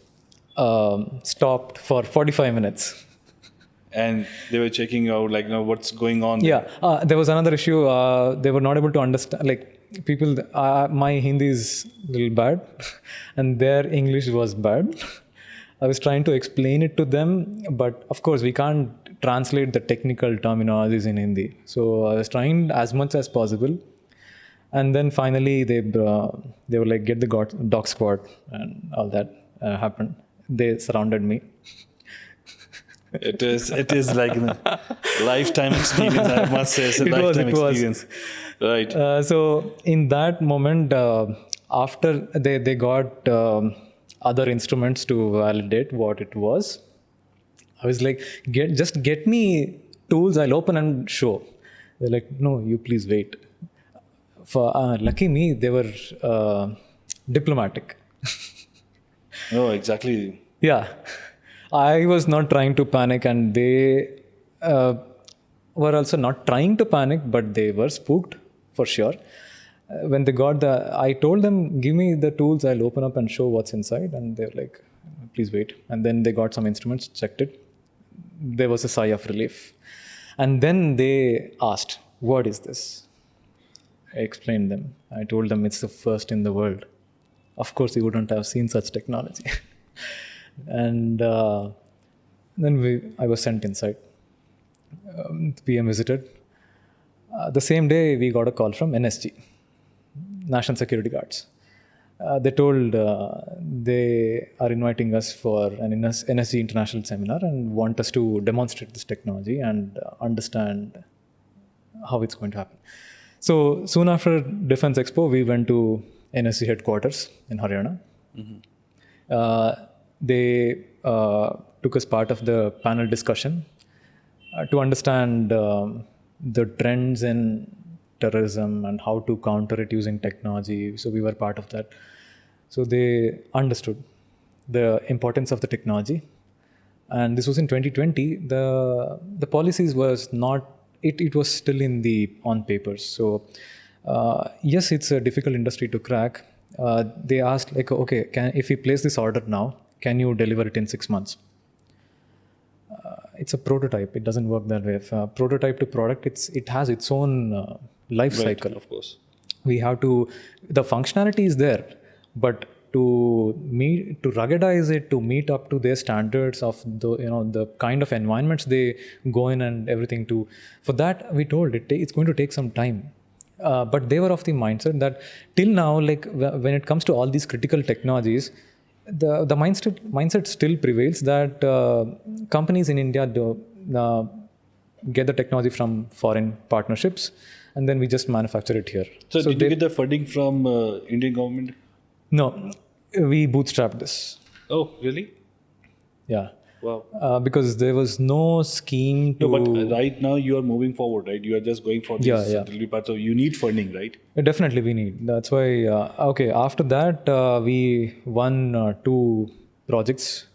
stopped for 45 minutes. And they were checking out, like, what's going on. Yeah. There was another issue. They were not able to understand, like, people, my Hindi is a little bad and their English was bad. I was trying to explain it to them, but of course we can't translate the technical terminologies in Hindi. So I was trying as much as possible. And then finally they were like, get the dog squad, and all that happened. They surrounded me. It is like a lifetime experience, I must say. It's a lifetime experience. Right. So in that moment, after they got other instruments to validate what it was, I was like, just get me tools, I'll open and show. They're like, no, you please wait. For lucky me, they were diplomatic. Oh, exactly. Yeah. I was not trying to panic, and they were also not trying to panic, but they were spooked for sure. When they got I told them, give me the tools, I'll open up and show what's inside. And they were like, please wait. And then they got some instruments, checked it. There was a sigh of relief. And then they asked, what is this? I explained them. I told them it's the first in the world. Of course, you wouldn't have seen such technology. And then I was sent inside. The PM visited. The same day, we got a call from NSG, National Security Guards. They told they are inviting us for an NSG international seminar and want us to demonstrate this technology and understand how it's going to happen. So soon after Defense Expo, we went to NSG headquarters in Haryana. Mm-hmm. They took us part of the panel discussion to understand the trends in terrorism and how to counter it using technology. So we were part of that. So they understood the importance of the technology. And this was in 2020. The policies was not, it was still on papers. So yes, it's a difficult industry to crack. They asked, like, okay, if we place this order now, can you deliver it in 6 months? It's a prototype. It doesn't work that way. Prototype to product, it has its own life cycle. Of course. We have to, the functionality is there, but to ruggedize it, to meet up to their standards of the kind of environments they go in and everything for that, we told it's going to take some time. But they were of the mindset that till now, like when it comes to all these critical technologies, the mindset still prevails that companies in India get the technology from foreign partnerships, and then we just manufacture it here. So did you get the funding from Indian government? No, we bootstrapped this. Oh, really? Yeah. Wow. Because there was no scheme to... No, but right now you are moving forward, right? You are just going for this delivery part. So you need funding, right? Definitely we need. That's why, after that, we won 2 projects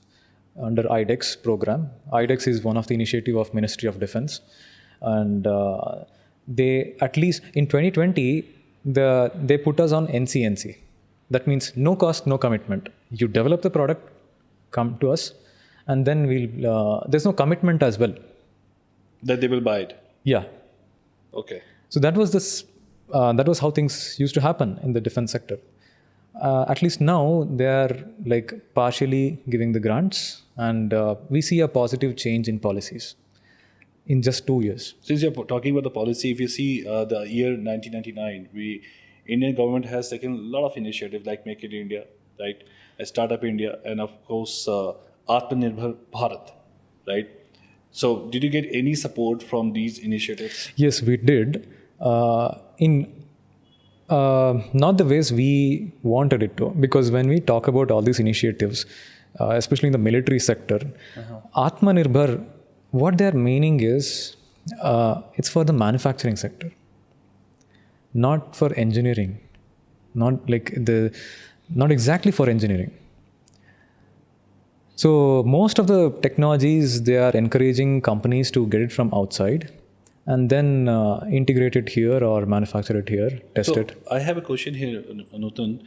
under IDEX program. IDEX is one of the initiative of Ministry of Defense. And they, at least in 2020, they put us on NCNC. That means no cost, no commitment. You develop the product, come to us, and then there's no commitment as well. That they will buy it? Yeah. Okay. So that was how things used to happen in the defense sector. At least now they are like partially giving the grants, and we see a positive change in policies in just 2 years. Since you're talking about the policy, if you see the year 1999, Indian government has taken a lot of initiatives like Make in India, right? Startup India, and of course Atmanirbhar Bharat, right? So did you get any support from these initiatives? Yes, we did. In not the ways we wanted it to, because when we talk about all these initiatives, especially in the military sector, Atmanirbhar, what they're meaning is it's for the manufacturing sector, not for engineering, not exactly for engineering. So most of the technologies, they are encouraging companies to get it from outside and then integrate it here or manufacture it here, test it. I have a question here, Nuthan.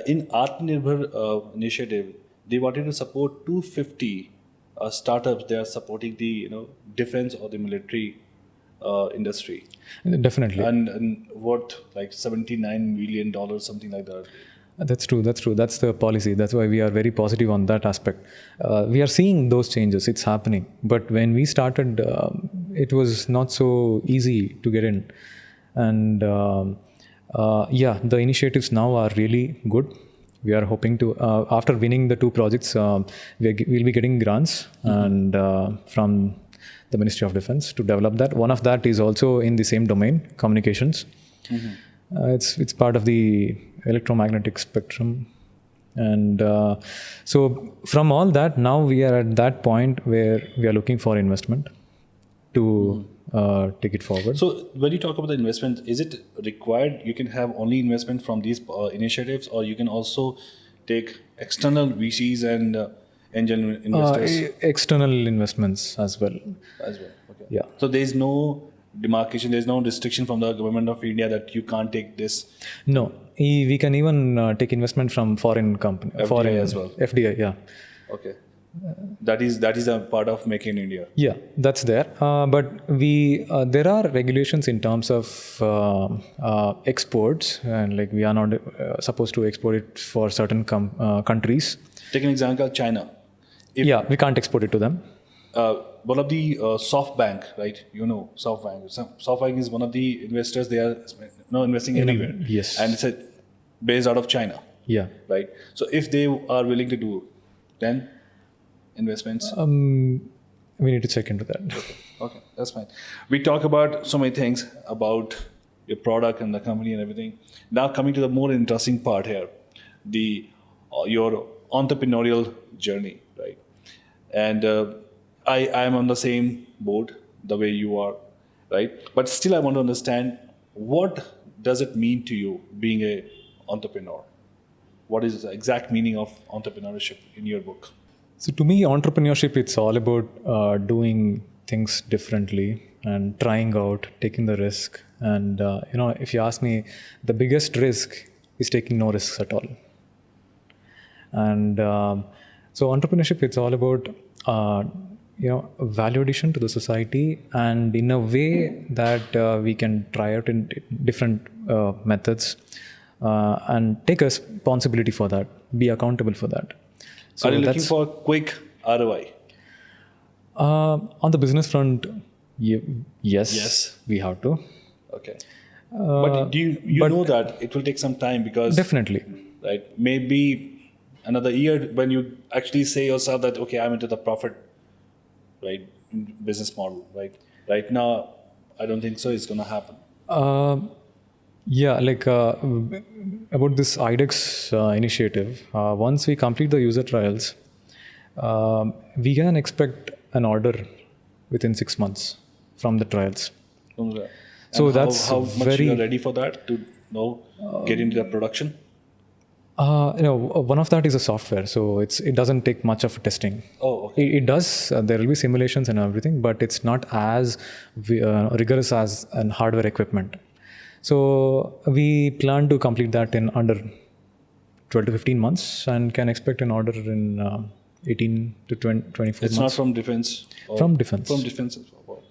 In Atmanirbhar initiative, they wanted to support 250 startups. They are supporting the defense or the military industry. Definitely. And worth like $79 million, something like that. That's true. That's the policy. That's why we are very positive on that aspect. We are seeing those changes. It's happening. But when we started, it was not so easy to get in. And the initiatives now are really good. We are hoping to, after winning the 2 projects, we'll be getting grants and from the Ministry of Defense to develop that. One of that is also in the same domain, communications. It's part of the electromagnetic spectrum, and so from all that, now we are at that point where we are looking for investment to take it forward. So when you talk about the investment, is it required you can have only investment from these initiatives, or you can also take external VCs and angel investors? External investments as well. Okay. Yeah. So there is no demarcation, there is no restriction from the government of India that you can't take this? No. We can even take investment from foreign company. FDI as well? FDI, yeah. Okay. That is a part of Make in India? Yeah, that's there. But there are regulations in terms of exports, and like we are not supposed to export it for certain countries. Take an example, China. We can't export it to them. One of the SoftBank, right? SoftBank. SoftBank is one of the investors. They are investing everywhere. Yes. And it's based out of China. Yeah. Right. So if they are willing to do, then investments. We need to check into that. Okay, that's fine. We talk about so many things about your product and the company and everything. Now coming to the more interesting part here, your entrepreneurial journey, right? And I am on the same boat the way you are, right? But still I want to understand, what does it mean to you being an entrepreneur? What is the exact meaning of entrepreneurship in your book? So to me, entrepreneurship, it's all about doing things differently and trying out, taking the risk. And, if you ask me, the biggest risk is taking no risks at all. And so entrepreneurship, it's all about, value addition to the society, and in a way that we can try out in different methods and take responsibility for that, be accountable for that. So are you looking for quick ROI? On the business front, yes, we have to. Okay. But do you know that it will take some time, because... Definitely. Right. Maybe another year when you actually say yourself that, okay, I'm into the profit, right, business model, right? Right now, I don't think so it's going to happen. About this IDEX initiative, once we complete the user trials, we can expect an order within 6 months from the trials. Okay. So and that's how much you are ready for that to get into the production? One of that is a software, so it doesn't take much of testing. Oh, okay. It does. There will be simulations and everything, but it's not as rigorous as an hardware equipment. So we plan to complete that in under 12 to 15 months and can expect an order in 18 to 24 months. It's not from defense? From defense. From defense as well.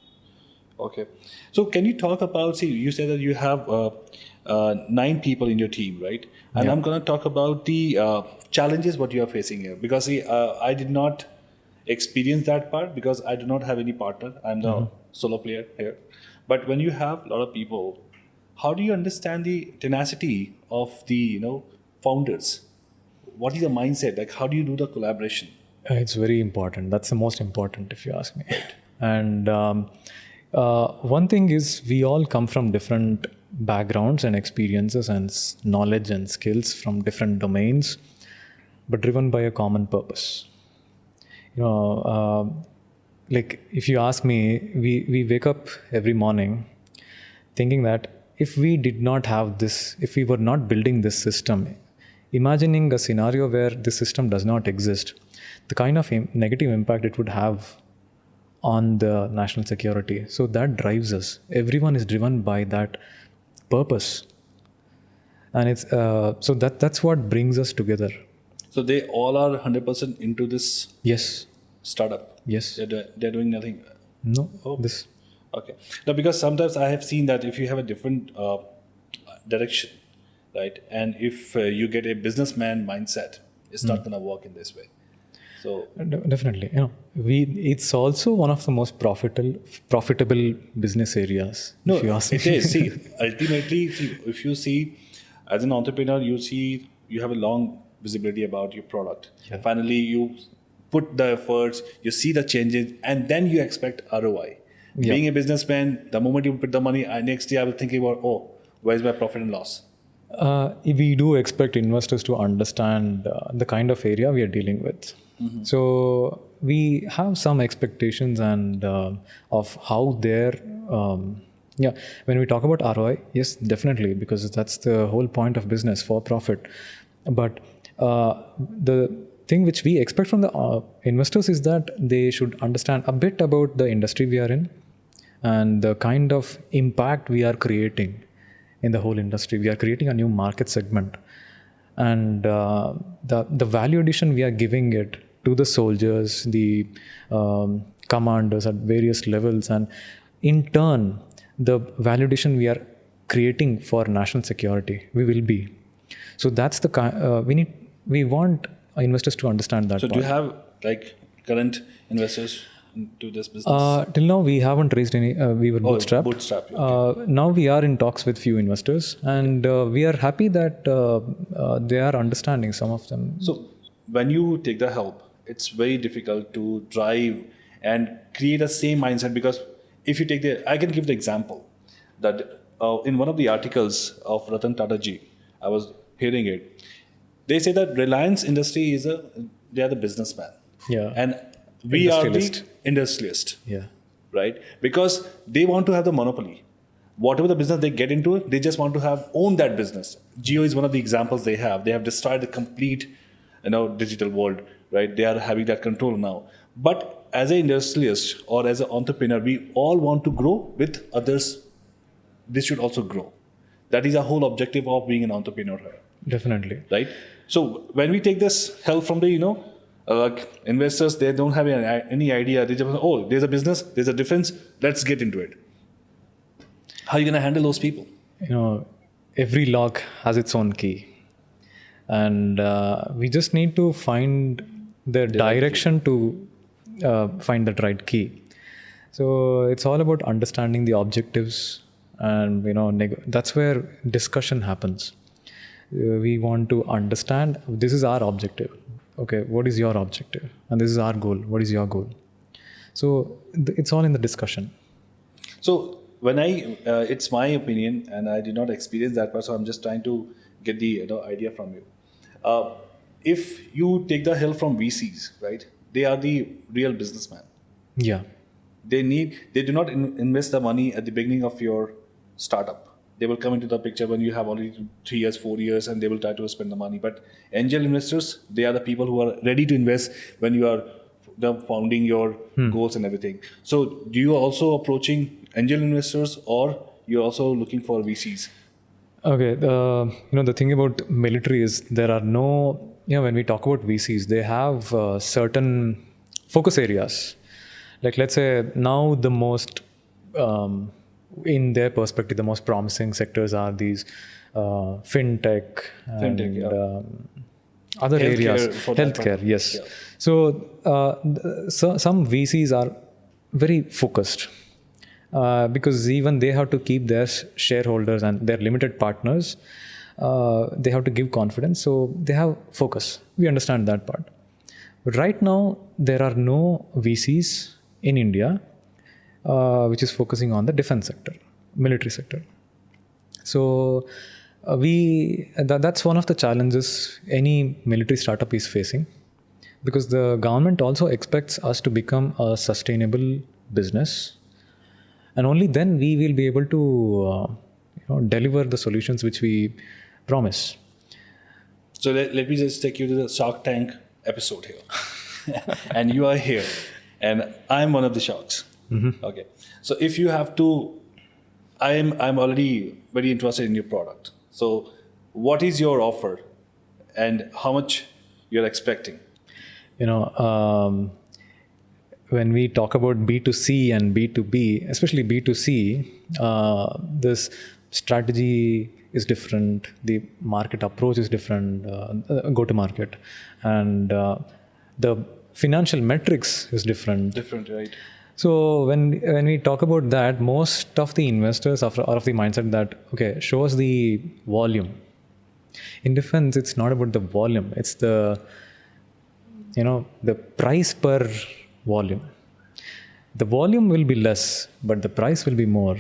Okay. So can you talk about, see, you said that you have 9 people in your team, right? And Yeah. I'm going to talk about the challenges what you are facing here. Because see, I did not experience that part because I do not have any partner. I'm the solo player here. But when you have a lot of people, how do you understand the tenacity of the, founders? What is the mindset? Like, how do you do the collaboration? It's very important. That's the most important, if you ask me. And one thing is, we all come from different backgrounds and experiences and knowledge and skills from different domains, but driven by a common purpose. Like if you ask me, we wake up every morning thinking that if we did not have this, if we were not building this system, imagining a scenario where this system does not exist, the kind of negative impact it would have on the national security. So that drives us. Everyone is driven by that purpose, and it's so that's what brings us together. So they all are 100% into this Yes. startup. Yes. They're doing nothing. No. Oh. This. Okay. Now, because sometimes I have seen that if you have a different direction, right, and if you get a businessman mindset, it's not going to work in this way. So Definitely, it's also one of the most profitable business areas. no, if you ask it me. is. See, ultimately, if you see as an entrepreneur, you have a long visibility about your product. Yeah. Finally, you put the efforts, you see the changes, and then you expect ROI. Yeah. Being a businessman, the moment you put the money, next day I will think about, where's my profit and loss? We do expect investors to understand the kind of area we are dealing with. So we have some expectations and of how their when we talk about ROI, yes, definitely, because that's the whole point of business, for profit. But the thing which we expect from the investors is that they should understand a bit about the industry we are in and the kind of impact we are creating in the whole industry. We are creating a new market segment, and the value addition we are giving it to the soldiers, the commanders at various levels, and in turn the value addition we are creating for national security, we will be. So that's the we want investors to understand that. So, part. do you have like current investors into this business? Till now we haven't raised any. We were bootstrapped. Bootstrap. Okay. Now we are in talks with few investors, and we are happy that they are understanding, some of them. So, when you take the help, it's very difficult to drive and create the same mindset, because if you take I can give the example that in one of the articles of Ratan Tata ji, I was hearing it. They say that Reliance industry they are the businessman. Yeah. And we are the industrialist. Yeah. Right? Because they want to have the monopoly. Whatever the business they get into, they just want to own that business. Jio is one of the examples they have. They have destroyed the complete, digital world, right? They are having that control now. But as an industrialist or as an entrepreneur, we all want to grow with others. This should also grow. That is our whole objective of being an entrepreneur here. Definitely. Right? So when we take this help from the, investors, they don't have any idea. They just, there's a business, there's a defense, let's get into it. How are you going to handle those people? Every lock has its own key. And we just need to find the direction to find that right key. So it's all about understanding the objectives, and that's where discussion happens. We want to understand, this is our objective. Okay, what is your objective? And this is our goal. What is your goal? So it's all in the discussion. So when it's my opinion, and I did not experience that part, so I'm just trying to get the idea from you. If you take the help from VCs, right? They are the real businessman. Yeah. They do not invest the money at the beginning of your startup. They will come into the picture when you have already 3 years, 4 years, and they will try to spend the money. But angel investors, they are the people who are ready to invest when you are founding your goals and everything. So do you also approaching angel investors, or you're also looking for VCs? Okay. The thing about military is there are no, when we talk about VCs, they have certain focus areas. Like let's say now the most in their perspective, the most promising sectors are these fintech and other Healthcare areas. for that Healthcare, part. yes. Yeah. So some VCs are very focused because even they have to keep their shareholders and their limited partners. They have to give confidence, so they have focus. We understand that part. But right now, there are no VCs in India which is focusing on the defense sector, military sector. So that's one of the challenges any military startup is facing, because the government also expects us to become a sustainable business, and only then we will be able to deliver the solutions which we promise. So let me just take you to the Shark Tank episode here. And you are here, and I'm one of the sharks. Okay. So if you have to, I'm already very interested in your product. So what is your offer and how much you're expecting? When we talk about B2C and B2B, especially B2C, this strategy is different, the market approach is different, go to market, and the financial metrics is different. Different, right? So when we talk about that, most of the investors are of the mindset that, okay, show us the volume. In defense, it's not about the volume, it's the price per volume. The volume will be less, but the price will be more.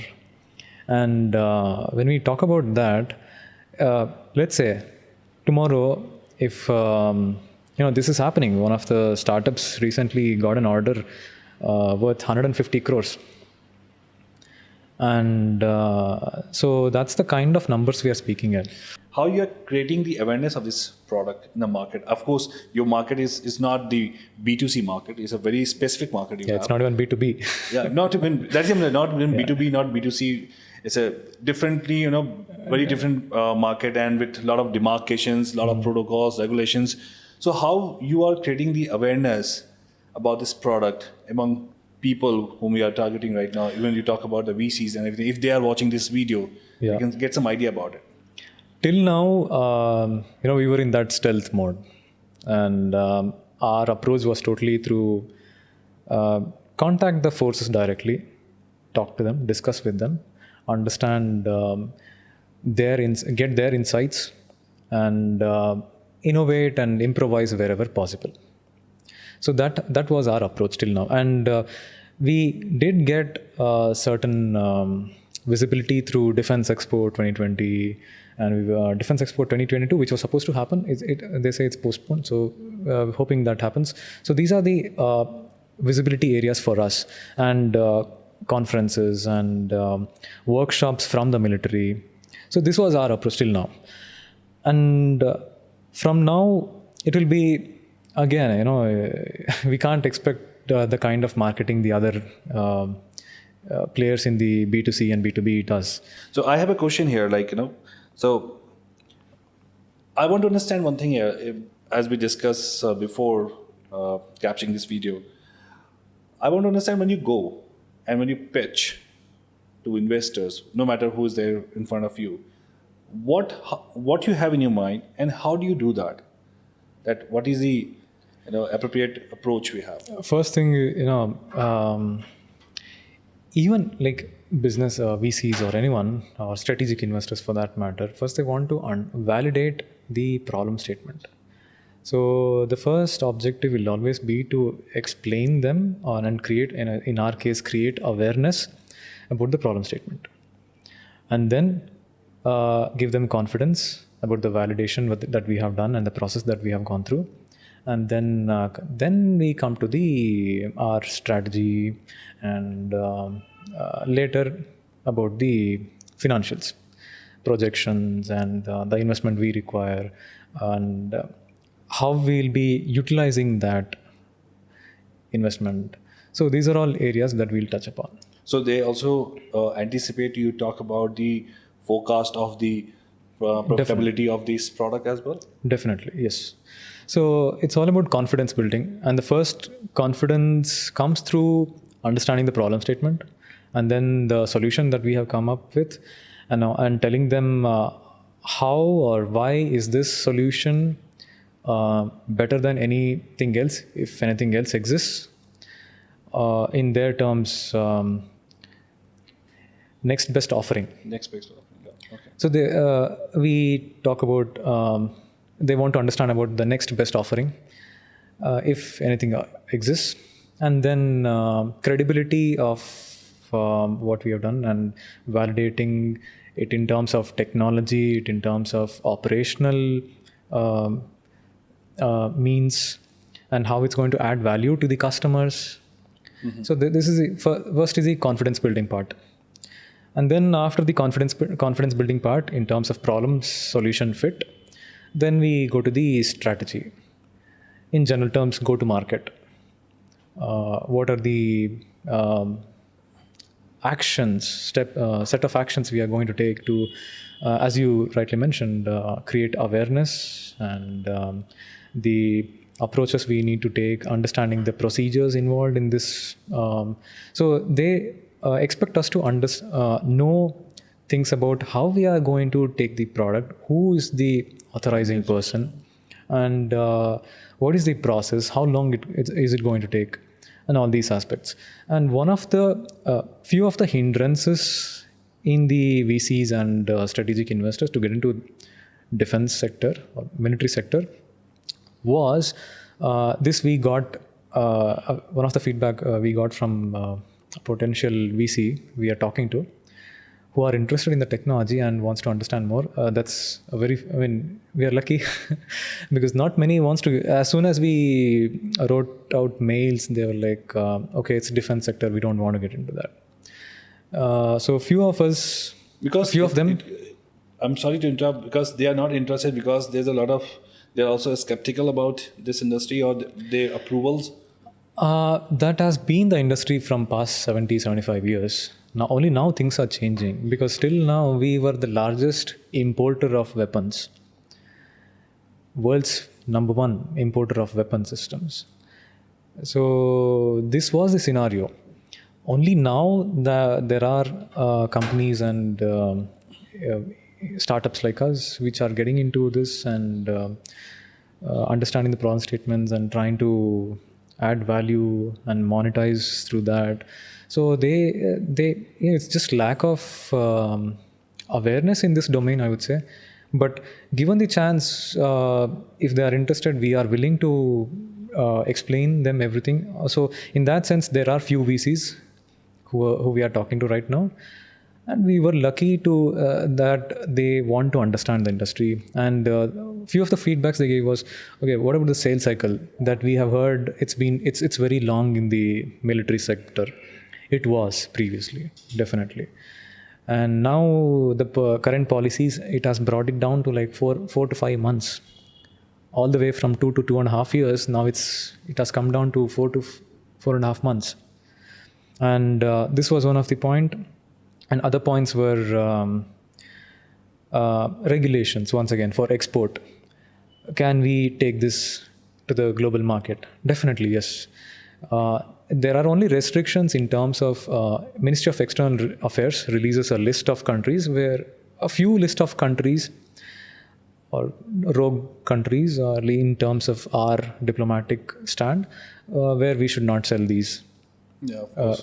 And when we talk about that, let's say tomorrow, if this is happening, one of the startups recently got an order worth 150 crores. And so that's the kind of numbers we are speaking at. How you are creating the awareness of this product in the market? Of course, your market is not the B2C market. It's a very specific market. It's not even B2B. Yeah, not even B2B, not B2C. It's a differently, very different market, and with a lot of demarcations, a lot of protocols, regulations. So how you are creating the awareness about this product among people whom we are targeting right now? Even you talk about the VCs and everything. If they are watching this video, you can get some idea about it. Till now, we were in that stealth mode, and our approach was totally through contact the forces directly, talk to them, discuss with them, understand get their insights, and innovate and improvise wherever possible. So that was our approach till now, and we did get certain visibility through Defense Expo 2020 and Defense Expo 2022, which was supposed to happen. They say it's postponed, so hoping that happens. So these are the visibility areas for us, and conferences and workshops from the military. So this was our approach till now, and from now it will be again. We can't expect the kind of marketing the other players in the B2C and B2B does. So I have a question here, so I want to understand one thing here. As we discussed before capturing this video, I want to understand when you go and when you pitch to investors, no matter who is there in front of you, what you have in your mind and how do you do that? That what is the appropriate approach we have? First thing, even like business VCs or anyone or strategic investors for that matter, first they want to validate the problem statement. So the first objective will always be to explain them and create, in our case, create awareness about the problem statement, and then give them confidence about the validation that we have done and the process that we have gone through. And then we come to our strategy, and later about the financials, projections, and the investment we require, and how we'll be utilizing that investment. So these are all areas that we'll touch upon. So they also anticipate you talk about the forecast of the profitability of this product as well? Definitely, yes. So it's all about confidence building, and the first confidence comes through understanding the problem statement, and then the solution that we have come up with, and telling them how or why is this solution better than anything else, if anything else exists. In their terms, next best offering. Next best offering. Yeah. Okay. So we talk about, they want to understand about the next best offering, if anything exists, and then credibility of what we have done, and validating it in terms of technology, it in terms of operational means, and how it's going to add value to the customers. So this is first is the confidence building part. And then after the confidence building part, in terms of problem solution fit, then we go to the strategy. In general terms, go to market. What are the actions, set of actions we are going to take to, as you rightly mentioned, create awareness, and the approaches we need to take, understanding the procedures involved in this. So they expect us to know things about how we are going to take the product, who is the authorizing person, and what is the process, how long is it going to take, and all these aspects. And one of the few of the hindrances in the VCs and strategic investors to get into defense sector or military sector was this. We got one of the feedback we got from a potential VC we are talking to, who are interested in the technology and wants to understand more. That's a very, I mean, we are lucky because not many wants to. As soon as we wrote out mails, they were like, okay, it's defense sector, we don't want to get into that. So few of us, because few of them. I'm sorry to interrupt, because they are not interested, because there's a lot of, they're also skeptical about this industry or the approvals. That has been the industry from past 70-75 years. Only now things are changing, because still now we were the largest importer of weapons. World's #1 importer of weapon systems. So this was the scenario. Only now there are companies and startups like us which are getting into this and understanding the problem statements and trying to add value and monetize through that. So it's just lack of awareness in this domain, I would say. But given the chance, if they are interested, we are willing to explain them everything. So in that sense, there are few VCs who we are talking to right now. And we were lucky to that they want to understand the industry. And few of the feedbacks they gave was, okay, what about the sales cycle that we have heard? It's very long in the military sector. It was previously, definitely. And now the current policies, it has brought it down to like 4 to 5 months, all the way from 2 to 2.5 years. Now it has come down to 4 to 4.5 months. And this was one of the point. And other points were regulations, once again, for export. Can we take this to the global market? Definitely, yes. There are only restrictions in terms of Ministry of External Affairs releases a list of countries, where a few list of countries or rogue countries are in terms of our diplomatic stand, where we should not sell these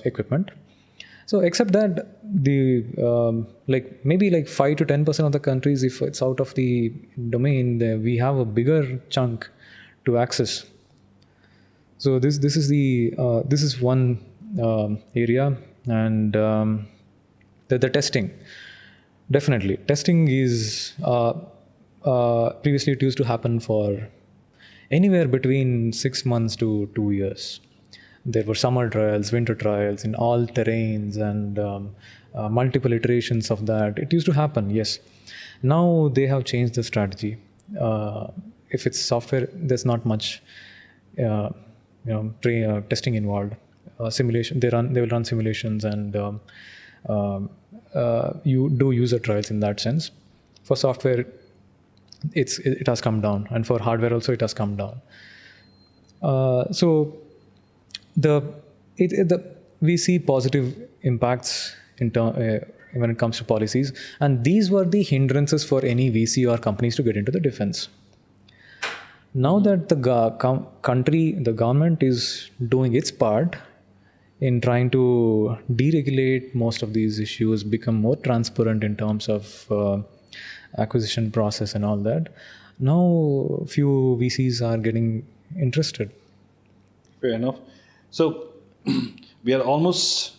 equipment. So except that, the maybe 5 to 10% of the countries, if it's out of the domain, we have a bigger chunk to access. So this is one area. And the testing, definitely testing is previously it used to happen for anywhere between 6 months to 2 years. There were summer trials, winter trials in all terrains, and multiple iterations of that. It used to happen, yes. Now they have changed the strategy. If it's software, there's not much testing involved. Simulation, they will run simulations, and you do user trials in that sense. For software, it has come down, and for hardware also it has come down. So the we see positive impacts when it comes to policies, and these were the hindrances for any VC or companies to get into the defense. Now that the the government is doing its part in trying to deregulate most of these issues, become more transparent in terms of acquisition process and all that, now few VCs are getting interested. Fair enough. So we are almost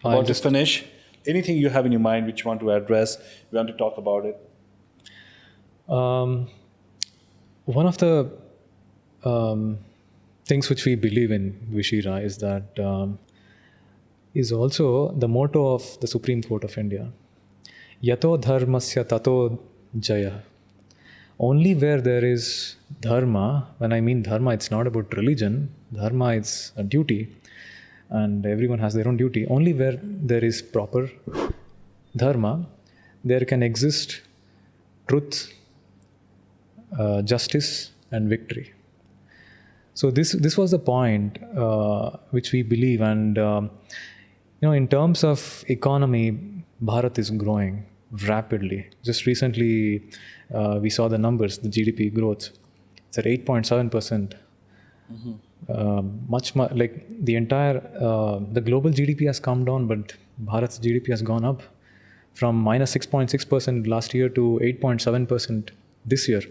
about to finish. Anything you have in your mind which you want to address, you want to talk about it? One of the things which we believe in, Dvizira, is that is also the motto of the Supreme Court of India. Yato dharmasya tato jaya. Only where there is dharma, when I mean dharma, it's not about religion. Dharma is a duty, and everyone has their own duty. Only where there is proper dharma, there can exist truth, justice, and victory. So this was the point which we believe, and in terms of economy, Bharat is growing rapidly. Just recently, we saw the numbers, the GDP growth. It's at 8.7%. Much like the entire the global GDP has come down, but Bharat's GDP has gone up from minus 6.6% last year to 8.7% this year,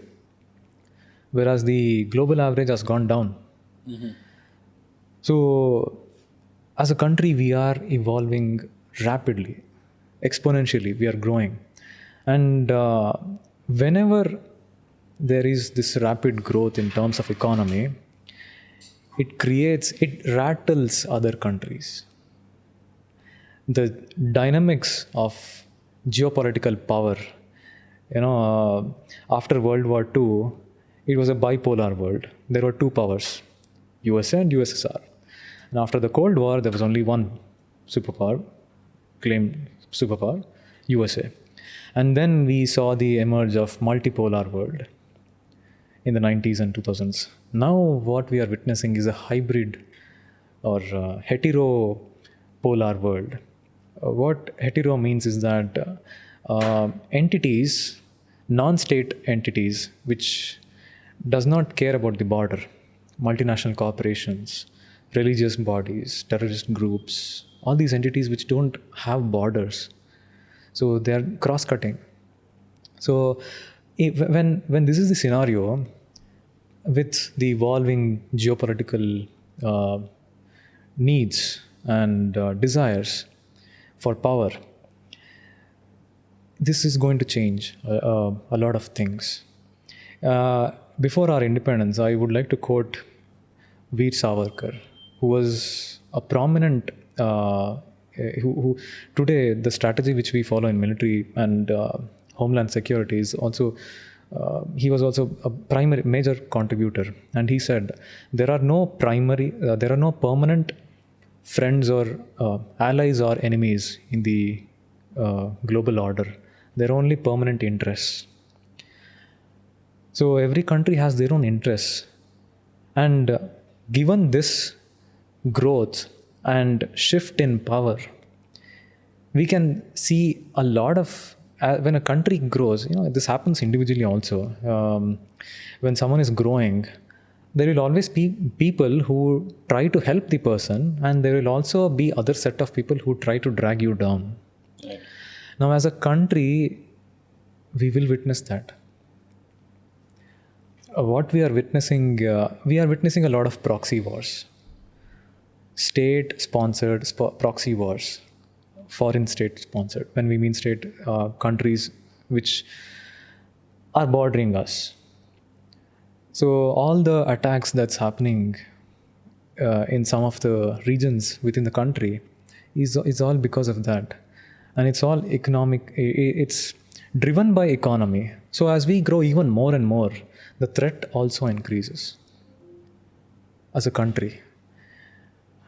whereas the global average has gone down. So as a country, we are evolving rapidly, exponentially. We are growing, and whenever there is this rapid growth in terms of economy, it rattles other countries. The dynamics of geopolitical power, after World War II, it was a bipolar world. There were two powers, USA and USSR. And after the Cold War, there was only one claimed superpower, USA. And then we saw the emerge of multipolar world in the 90s and 2000s. Now what we are witnessing is a hybrid or heteropolar world. What hetero means is that entities, non-state entities, which does not care about the border, multinational corporations, religious bodies, terrorist groups, all these entities which don't have borders. So they are cross-cutting. So when this is the scenario, with the evolving geopolitical needs and desires for power, this is going to change a lot of things. Before our independence, I would like to quote Veer Savarkar, who was a prominent, who today the strategy which we follow in military and homeland security is also, he was also a major contributor. And he said, there are no permanent friends or allies or enemies in the global order. There are only permanent interests. So every country has their own interests. And given this growth and shift in power, we can see a lot of, when a country grows, this happens individually also. When someone is growing, there will always be people who try to help the person, and there will also be other set of people who try to drag you down. Right. Now, as a country, we will witness that. What we are witnessing a lot of proxy wars. State-sponsored proxy wars. Foreign state-sponsored. When we mean state, countries which are bordering us. So all the attacks that's happening in some of the regions within the country is all because of that. And it's all economic, it's driven by economy. So as we grow even more and more, the threat also increases as a country.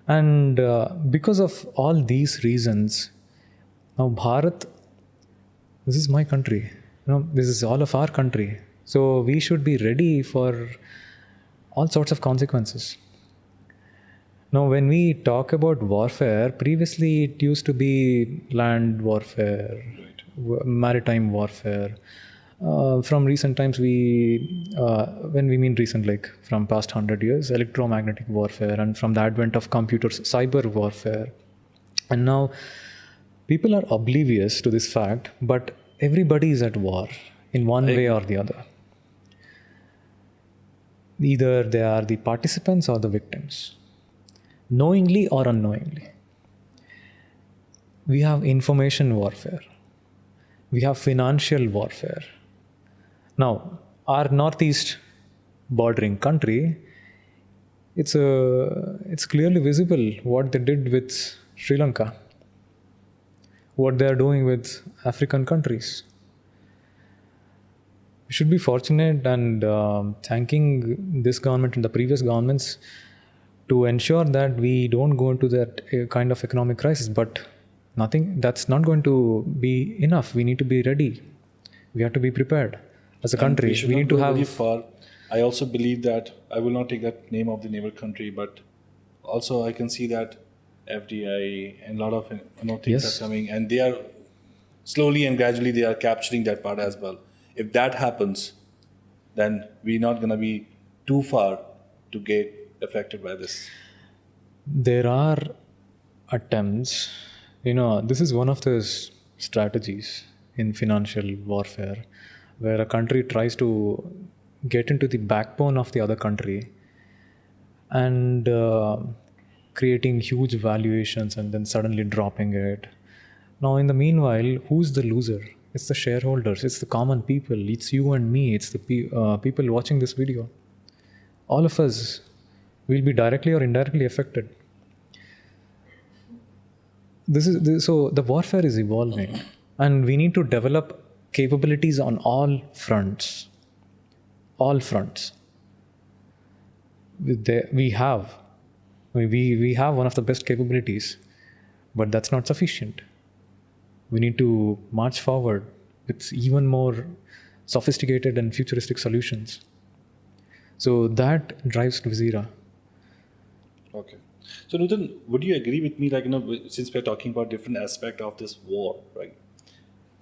And because of all these reasons, now Bharat, this is my country. This is all of our country. So we should be ready for all sorts of consequences. Now, when we talk about warfare, previously it used to be land warfare, maritime warfare. From recent times, when we mean recent, like from past 100 years, electromagnetic warfare, and from the advent of computers, cyber warfare. And now people are oblivious to this fact, but everybody is at war in one way or the other. Either they are the participants or the victims, knowingly or unknowingly. We have information warfare. We have financial warfare. Now, our northeast bordering country, it's clearly visible what they did with Sri Lanka, what they are doing with African countries. We should be fortunate and thanking this government and the previous governments to ensure that we don't go into that kind of economic crisis. But that's not going to be enough. We need to be ready. We have to be prepared as a country. We need to have very far. I also believe that, I will not take that name of the neighbor country, but also I can see that FDI and a lot of things are coming, and they are slowly and gradually they are capturing that part as well. If that happens, then we're not going to be too far to get affected by this. There are attempts, this is one of the strategies in financial warfare, where a country tries to get into the backbone of the other country and creating huge valuations and then suddenly dropping it. Now, in the meanwhile, who's the loser? It's the shareholders, it's the common people, it's you and me, it's the people watching this video. All of us will be directly or indirectly affected. So the warfare is evolving, and we need to develop capabilities on all fronts. All fronts. We have one of the best capabilities, but that's not sufficient. We need to march forward with even more sophisticated and futuristic solutions. So that drives Dvizira. Okay. So Nuthan, would you agree with me, since we're talking about different aspects of this war, right?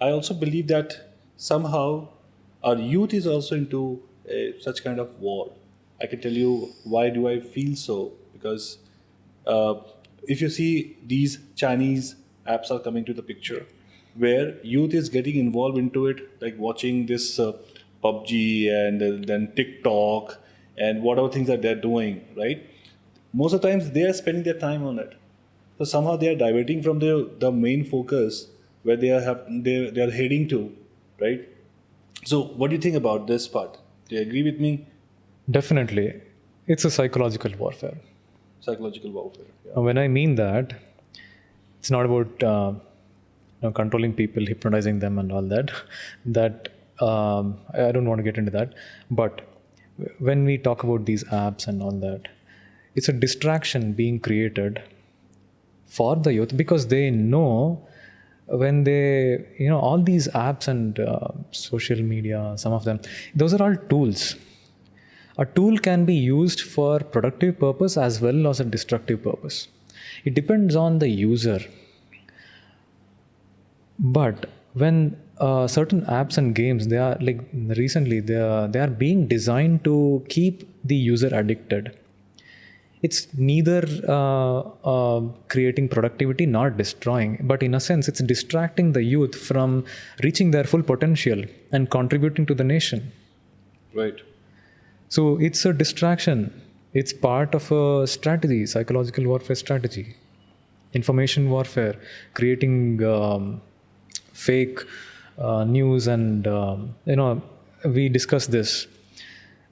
I also believe that somehow our youth is also into such kind of war. I can tell you why do I feel so, because if you see, these Chinese apps are coming to the picture, where youth is getting involved into it, like watching this Pubg and then TikTok and whatever things that they're doing, right? Most of the times they are spending their time on it. So somehow they are diverting from the main focus where they are heading to, right? So what do you think about this part? Do you agree with me? Definitely. It's a psychological warfare. Psychological warfare. Yeah. When I mean that, it's not about controlling people, hypnotizing them and all that. I don't want to get into that. But when we talk about these apps and all that, it's a distraction being created for the youth, because they know when they, all these apps and social media, some of them, those are all tools. A tool can be used for productive purpose as well as a destructive purpose. It depends on the user. But when certain apps and games, they are like recently, they are being designed to keep the user addicted. It's neither creating productivity nor destroying, but in a sense, it's distracting the youth from reaching their full potential and contributing to the nation. Right. So it's a distraction. It's part of a strategy, psychological warfare strategy, information warfare, creating fake news, and we discussed this.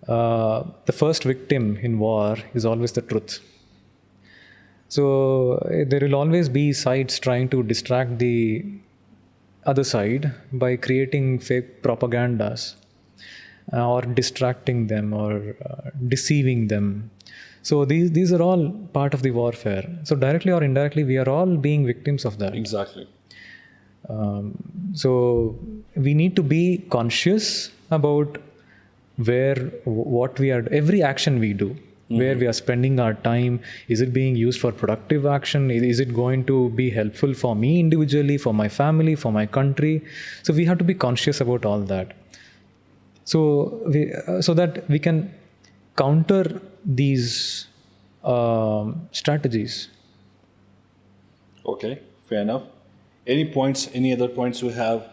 The first victim in war is always the truth. So there will always be sides trying to distract the other side by creating fake propagandas or distracting them or deceiving them. So these are all part of the warfare. So directly or indirectly, we are all being victims of that. Exactly. So we need to be conscious about every action we do. where we are spending our time. Is it being used for productive action? Is it going to be helpful for me individually, for my family, for my country? So we have to be conscious about all that. So that we can counter these strategies. Okay, fair enough. Any other points you have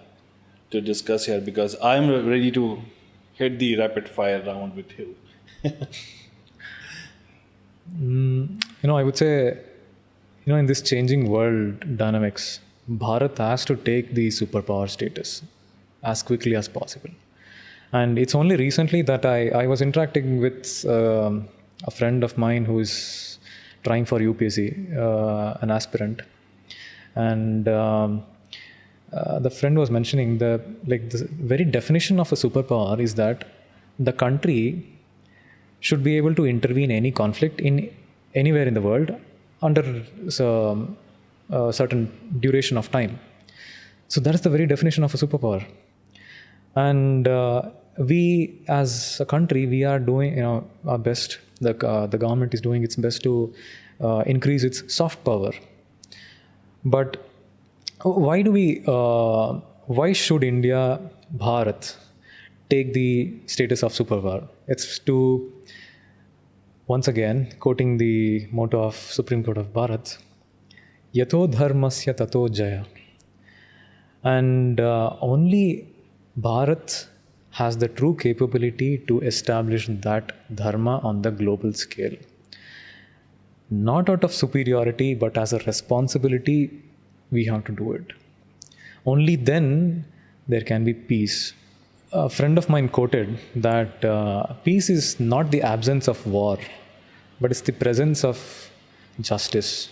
to discuss here? Because I'm ready to hit the rapid fire round with you. I would say, in this changing world dynamics, Bharat has to take the superpower status as quickly as possible. And it's only recently that I was interacting with a friend of mine who is trying for UPSC, an aspirant. And the friend was mentioning the very definition of a superpower is that the country should be able to intervene any conflict in anywhere in the world under a certain duration of time. So that is the very definition of a superpower. And we as a country, we are doing our best. The government is doing its best to increase its soft power. But why should India, Bharat, take the status of superpower? It's to, once again, quoting the motto of Supreme Court of Bharat, Yato dharmasya tato jaya. And only Bharat has the true capability to establish that dharma on the global scale. Not out of superiority, but as a responsibility, we have to do it. Only then there can be peace. A friend of mine quoted that peace is not the absence of war, but it's the presence of justice.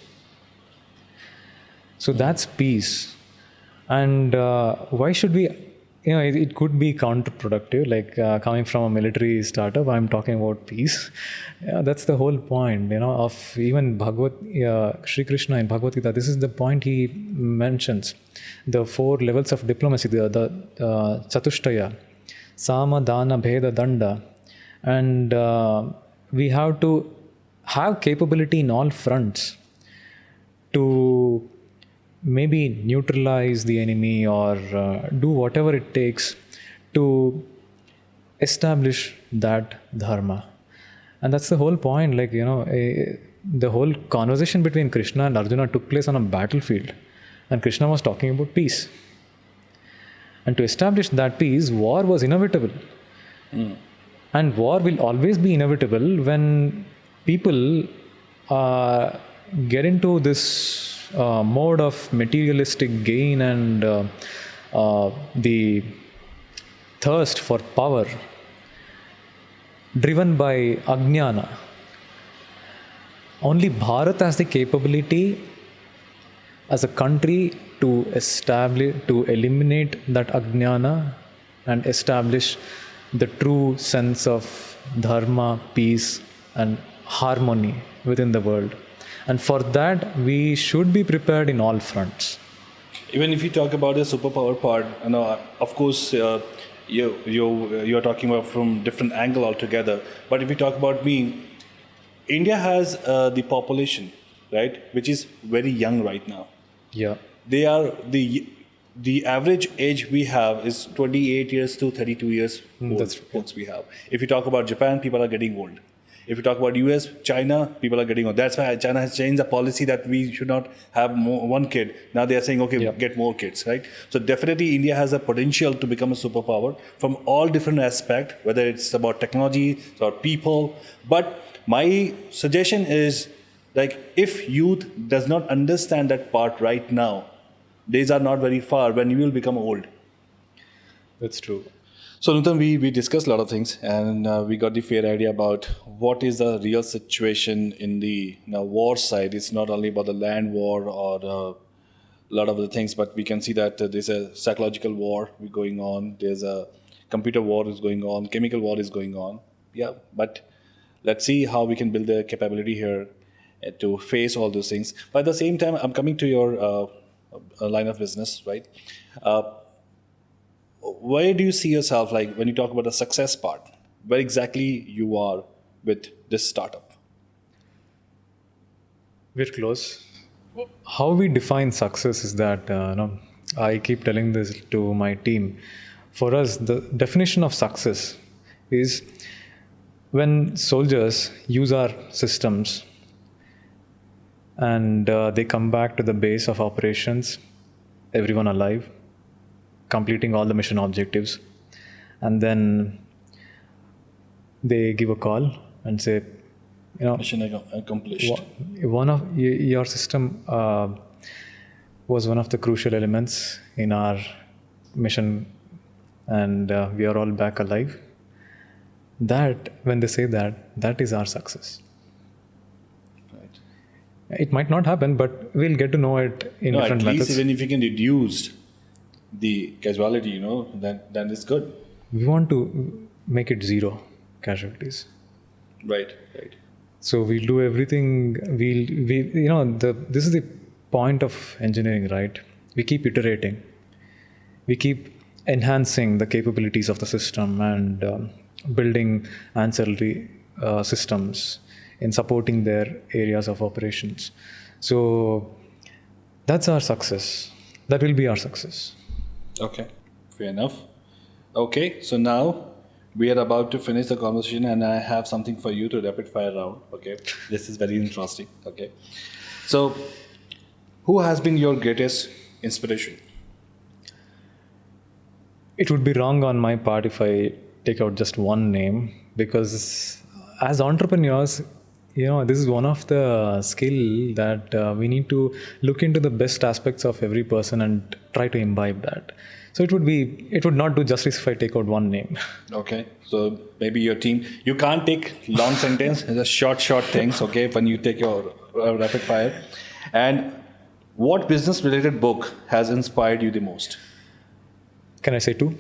So that's peace. And why should we, it could be counterproductive, like coming from a military startup, I'm talking about peace. That's the whole point, of even Sri Krishna in Bhagavad Gita. This is the point he mentions. The 4 levels of diplomacy, the Chatushtaya, Sama, Dana, Bheda, Danda. And we have to have capability in all fronts to maybe neutralize the enemy or do whatever it takes to establish that dharma. And that's the whole point. The whole conversation between Krishna and Arjuna took place on a battlefield, and Krishna was talking about peace. And to establish that peace, war was inevitable. And war will always be inevitable when people get into this mode of materialistic gain and the thirst for power driven by ajnana. Only Bharat has the capability as a country to eliminate that ajnana and establish the true sense of dharma, peace and harmony within the world. And for that, we should be prepared in all fronts. Even if you talk about the superpower part, of course, you're talking about from different angle altogether. But if you talk about me, India has the population, right, which is very young right now. Yeah. They are the average age we have is 28 years to 32 years old. That's folks we have. If you talk about Japan, people are getting old. If you talk about US, China, people are getting old. That's why China has changed the policy that we should not have one kid. Now they are saying, okay, get more kids, right? So definitely India has a potential to become a superpower from all different aspects, whether it's about technology or people. But my suggestion is, if youth does not understand that part right now, days are not very far when you will become old. That's true. So Nuthan, we discussed a lot of things, and we got the fair idea about what is the real situation in the war side. It's not only about the land war or a lot of the things, but we can see that there's a psychological war going on. There's a computer war is going on. Chemical war is going on. Yeah, but let's see how we can build the capability here to face all those things. But at the same time, I'm coming to your line of business, right? Where do you see yourself, when you talk about the success part, where exactly you are with this startup? We're close. How we define success is that, I keep telling this to my team. For us, the definition of success is when soldiers use our systems and they come back to the base of operations, everyone alive, completing all the mission objectives, and then they give a call and say, Mission accomplished. one of your system was one of the crucial elements in our mission, and we are all back alive. That, when they say that, that is our success. Right. It might not happen, but we'll get to know it in No, different at least methods. even if you can reduce the casualty, then it's good. We want to make it zero casualties. Right. So we'll do everything. This is the point of engineering, right? We keep iterating. We keep enhancing the capabilities of the system and building ancillary systems in supporting their areas of operations. So that's our success. That will be our success. Okay, fair enough. Okay, so now we are about to finish the conversation and I have something for you to rapid fire round. Okay, this is very interesting. Okay, so who has been your greatest inspiration? It would be wrong on my part if I take out just one name, because as entrepreneurs, this is one of the skill that we need to look into the best aspects of every person and try to imbibe that. So it would not do justice if I take out one name. Okay, so maybe your team, you can't take long sentence, just short things, okay, when you take your rapid fire. And what business related book has inspired you the most? Can I say two?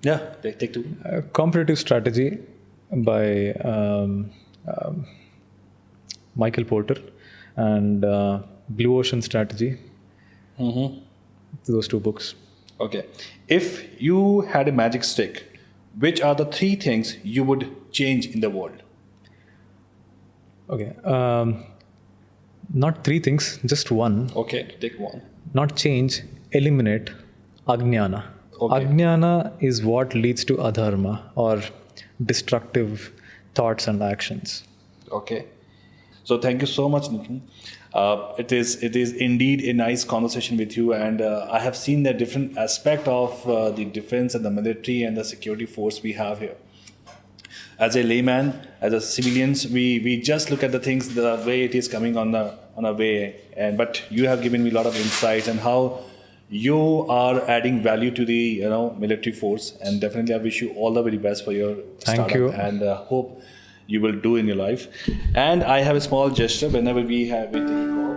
Yeah, take two. Competitive Strategy by Michael Porter and Blue Ocean Strategy. Those two books. Okay. If you had a magic stick, which are the three things you would change in the world? Okay. Not three things, just one. Okay, take one. Not change, eliminate Ajnana. Okay. Ajnana is what leads to adharma or destructive thoughts and actions. Okay. So thank you so much, Nuthan. It is indeed a nice conversation with you, and I have seen the different aspect of the defense and the military and the security force we have here. As a layman, as a civilians, we just look at the things the way it is coming on a way, but you have given me a lot of insights and how you are adding value to the military force, and definitely I wish you all the very best for your Thank startup you. and hope you will do in your life. And I have a small gesture whenever we take a call.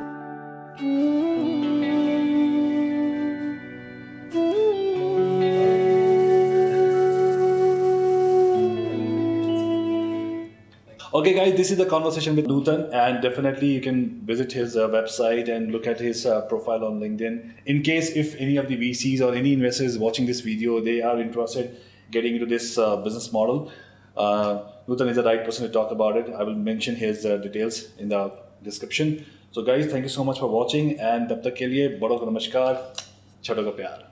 Okay, guys, this is the conversation with Nuthan, and definitely you can visit his website and look at his profile on LinkedIn. In case if any of the VCs or any investors watching this video, they are interested getting into this business model, Nuthan is the right person to talk about it. I will mention his details in the description. So guys, thank you so much for watching, and tab tak ke liye bado ko namaskar, choto ko pyar.